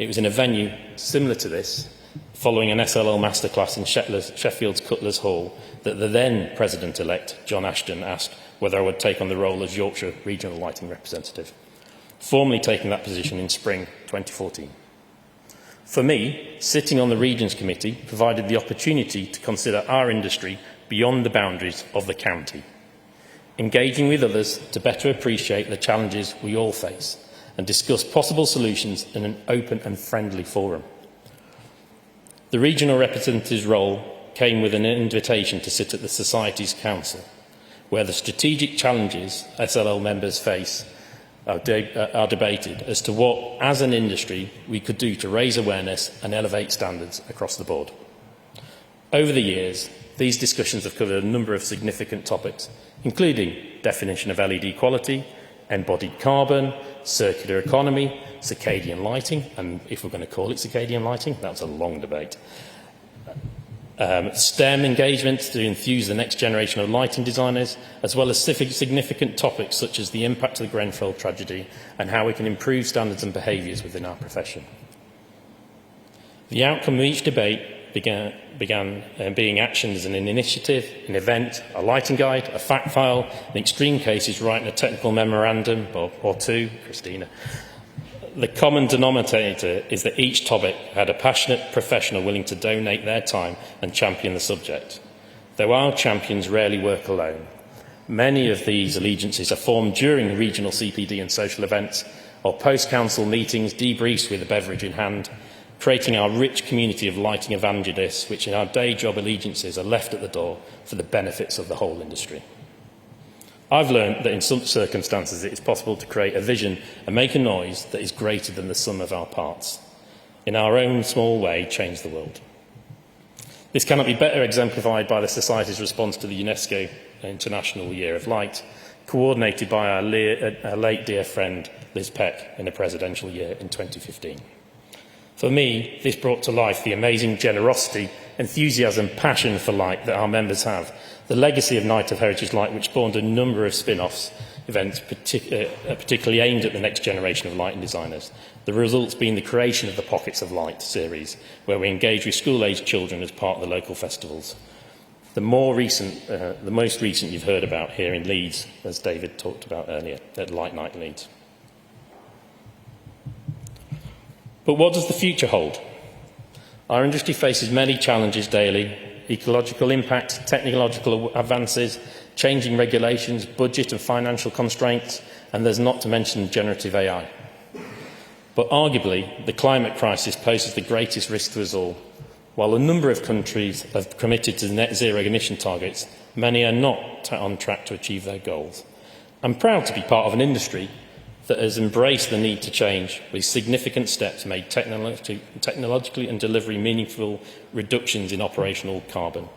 It was in a venue similar to this, following an SLL masterclass in Sheffield's Cutlers Hall, that the then President-elect, John Ashton, asked whether I would take on the role as Yorkshire Regional Lighting Representative, formally taking that position in spring 2014. For me, sitting on the Regions Committee provided the opportunity to consider our industry beyond the boundaries of the county, engaging with others to better appreciate the challenges we all face and discuss possible solutions in an open and friendly forum. The regional representative's role came with an invitation to sit at the Society's Council, where the strategic challenges SLL members face are debated as to what, as an industry, we could do to raise awareness and elevate standards across the board. Over the years, these discussions have covered a number of significant topics, including definition of LED quality, embodied carbon, circular economy, circadian lighting, and if we're going to call it circadian lighting, that's a long debate. STEM engagement to enthuse the next generation of lighting designers, as well as significant topics such as the impact of the Grenfell tragedy and how we can improve standards and behaviours within our profession. The outcome of each debate began being actioned as an initiative, an event, a lighting guide, a fact file, in extreme cases writing a technical memorandum or two, Christina. The common denominator is that each topic had a passionate professional willing to donate their time and champion the subject. Though our champions rarely work alone, many of these allegiances are formed during regional CPD and social events or post-council meetings, debriefs with a beverage in hand, creating our rich community of lighting evangelists, which in our day job allegiances are left at the door for the benefits of the whole industry. I've learned that in some circumstances it is possible to create a vision and make a noise that is greater than the sum of our parts. In our own small way, change the world. This cannot be better exemplified by the Society's response to the UNESCO International Year of Light, coordinated by our late dear friend Liz Peck in a presidential year in 2015. For me, this brought to life the amazing generosity, enthusiasm, passion for light that our members have, the legacy of Night of Heritage Light, which spawned a number of spin-offs events particularly aimed at the next generation of lighting designers, the results being the creation of the Pockets of Light series, where we engage with school-aged children as part of the local festivals. The most recent you've heard about here in Leeds, as David talked about earlier, at Light Night Leeds. But what does the future hold? Our industry faces many challenges daily: ecological impact, technological advances, changing regulations, budget and financial constraints, and there's not to mention generative AI. But arguably, the climate crisis poses the greatest risk to us all. While a number of countries have committed to net zero emission targets, many are not on track to achieve their goals. I'm proud to be part of an industry that has embraced the need to change, with significant steps made technologically and delivering meaningful reductions in operational carbon.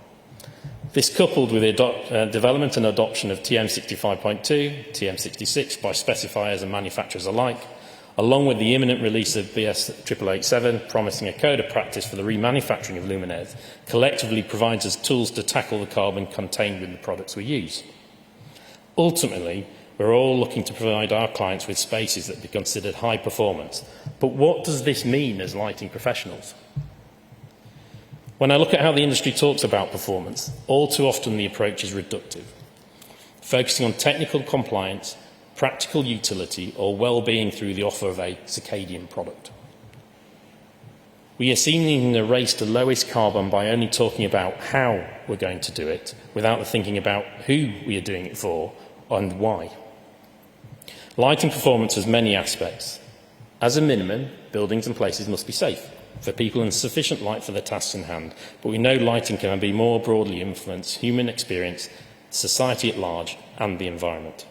This, coupled with the development and adoption of TM65.2, TM66 by specifiers and manufacturers alike, along with the imminent release of BS 8887, promising a code of practice for the remanufacturing of luminaires, collectively provides us tools to tackle the carbon contained in the products we use. Ultimately, we're all looking to provide our clients with spaces that be considered high performance. But what does this mean as lighting professionals? When I look at how the industry talks about performance, all too often the approach is reductive, focusing on technical compliance, practical utility, or well-being through the offer of a circadian product. We are seen in a race to lowest carbon by only talking about how we're going to do it, without thinking about who we are doing it for and why. Lighting performance has many aspects. As a minimum, buildings and places must be safe for people and sufficient light for the tasks in hand, but we know lighting can be more broadly influence human experience, society at large, and the environment.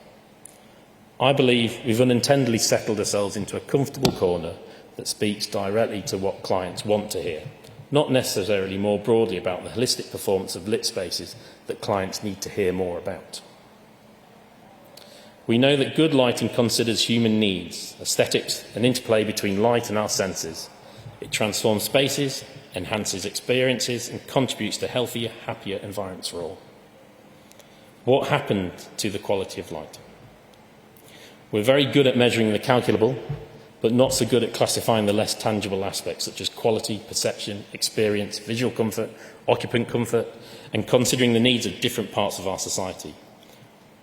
I believe we've unintendedly settled ourselves into a comfortable corner that speaks directly to what clients want to hear, not necessarily more broadly about the holistic performance of lit spaces that clients need to hear more about. We know that good lighting considers human needs, aesthetics, and interplay between light and our senses. It transforms spaces, enhances experiences, and contributes to healthier, happier environments for all. What happened to the quality of light? We're very good at measuring the calculable, but not so good at classifying the less tangible aspects, such as quality, perception, experience, visual comfort, occupant comfort, and considering the needs of different parts of our society.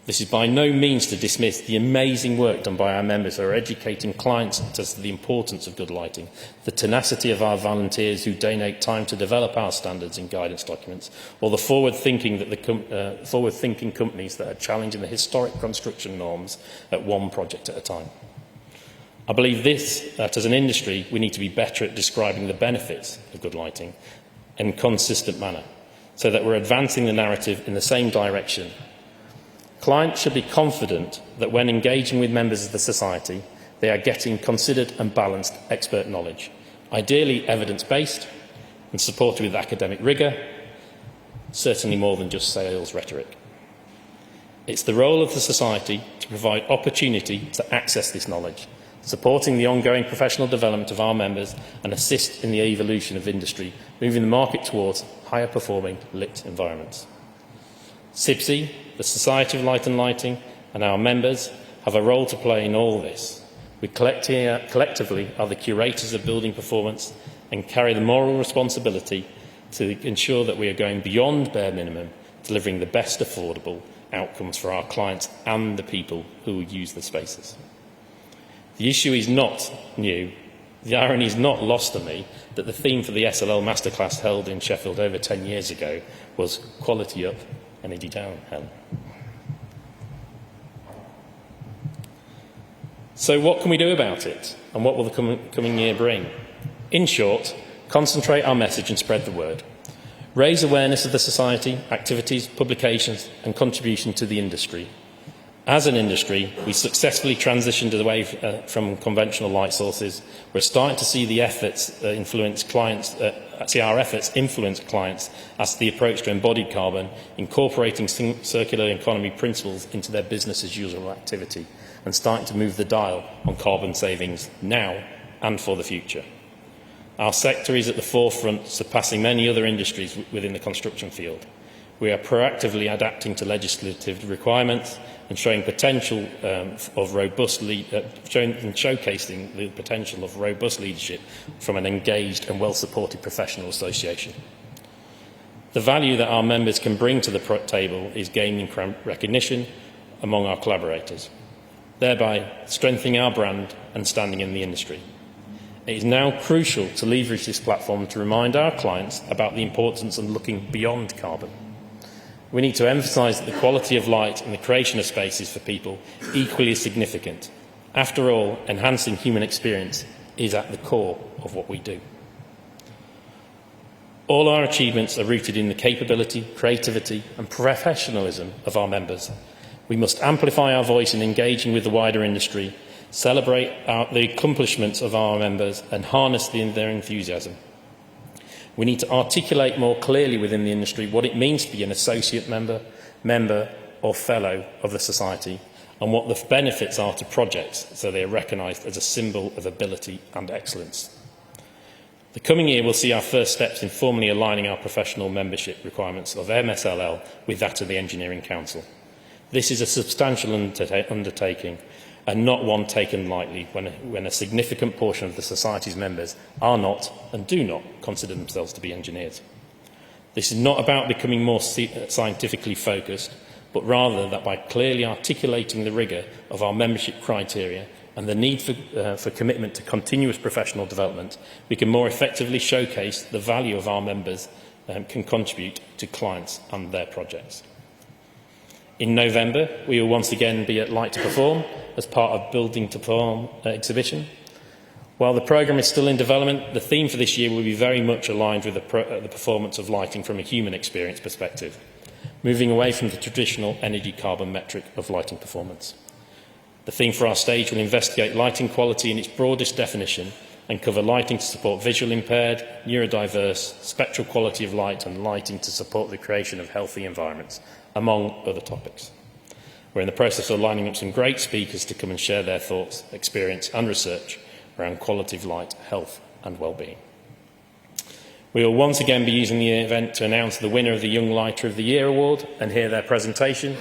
This is by no means to dismiss the amazing work done by our members who are educating clients as to the importance of good lighting, the tenacity of our volunteers who donate time to develop our standards and guidance documents, or the forward-thinking companies that are challenging the historic construction norms at one project at a time. I believe that as an industry we need to be better at describing the benefits of good lighting in a consistent manner, so that we're advancing the narrative in the same direction. Clients should be confident that when engaging with members of the society, they are getting considered and balanced expert knowledge, ideally evidence-based and supported with academic rigour, certainly more than just sales rhetoric. It's the role of the society to provide opportunity to access this knowledge, supporting the ongoing professional development of our members and assist in the evolution of industry, moving the market towards higher performing lit environments. SIBSI, the Society of Light and Lighting, and our members have a role to play in all this. We collectively are the curators of building performance and carry the moral responsibility to ensure that we are going beyond bare minimum, delivering the best affordable outcomes for our clients and the people who will use the spaces. The issue is not new. The irony is not lost on me that the theme for the SLL masterclass held in Sheffield over 10 years ago was quality up, energy down, Helen. So what can we do about it, and what will the coming year bring? In short, concentrate our message and spread the word. Raise awareness of the society, activities, publications and contribution to the industry. As an industry, we successfully transitioned away from conventional light sources. We're starting to see the efforts influence clients, our efforts influence clients as to the approach to embodied carbon, incorporating circular economy principles into their business as usual activity, and starting to move the dial on carbon savings now and for the future. Our sector is at the forefront, surpassing many other industries within the construction field. We are proactively adapting to legislative requirements and showing potential showcasing the potential of robust leadership from an engaged and well-supported professional association. The value that our members can bring to the table is gaining recognition among our collaborators, thereby strengthening our brand and standing in the industry. It is now crucial to leverage this platform to remind our clients about the importance of looking beyond carbon. We need to emphasise that the quality of light and the creation of spaces for people equally is significant. After all, enhancing human experience is at the core of what we do. All our achievements are rooted in the capability, creativity and professionalism of our members. We must amplify our voice in engaging with the wider industry, celebrate the accomplishments of our members and harness their enthusiasm. We need to articulate more clearly within the industry what it means to be an associate member or fellow of the society, and what the benefits are to projects so they are recognised as a symbol of ability and excellence. The coming year will see our first steps in formally aligning our professional membership requirements of MSLL with that of the Engineering Council. This is a substantial undertaking and not one taken lightly when a significant portion of the Society's members are not and do not consider themselves to be engineers. This is not about becoming more scientifically focused, but rather that by clearly articulating the rigour of our membership criteria and the need for commitment to continuous professional development, we can more effectively showcase the value of our members can contribute to clients and their projects. In November, we will once again be at Light to Perform as part of Building to Perform exhibition. While the programme is still in development, the theme for this year will be very much aligned with the performance of lighting from a human experience perspective, moving away from the traditional energy carbon metric of lighting performance. The theme for our stage will investigate lighting quality in its broadest definition and cover lighting to support visual impaired, neurodiverse, spectral quality of light and lighting to support the creation of healthy environments, among other topics. We're in the process of lining up some great speakers to come and share their thoughts, experience and research around quality of light, health and well-being. We will once again be using the event to announce the winner of the Young Lighter of the Year award and hear their presentation.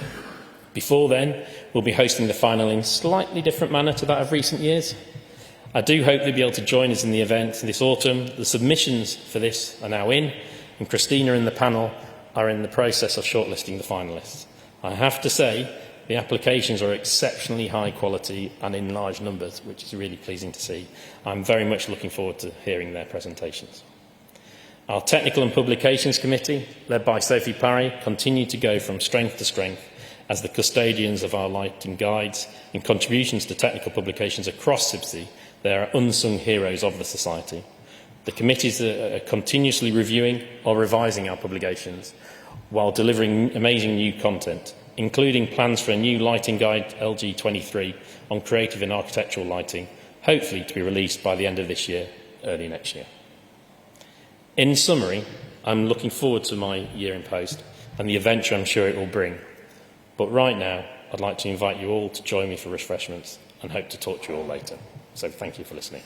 Before then, we'll be hosting the final in a slightly different manner to that of recent years. I do hope they'll be able to join us in the event this autumn. The submissions for this are now in, and Christina and the panel are in the process of shortlisting the finalists. I have to say, the applications are exceptionally high quality and in large numbers, which is really pleasing to see. I'm very much looking forward to hearing their presentations. Our Technical and Publications Committee, led by Sophie Parry, continue to go from strength to strength as the custodians of our lighting guides and contributions to technical publications across CIBSE. They are unsung heroes of the Society. The committees are continuously reviewing or revising our publications while delivering amazing new content, including plans for a new lighting guide, LG23, on creative and architectural lighting, hopefully to be released by the end of this year, early next year. In summary, I'm looking forward to my year in post and the adventure I'm sure it will bring. But right now, I'd like to invite you all to join me for refreshments and hope to talk to you all later. So thank you for listening.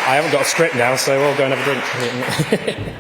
I haven't got a script now, so we'll go and have a drink.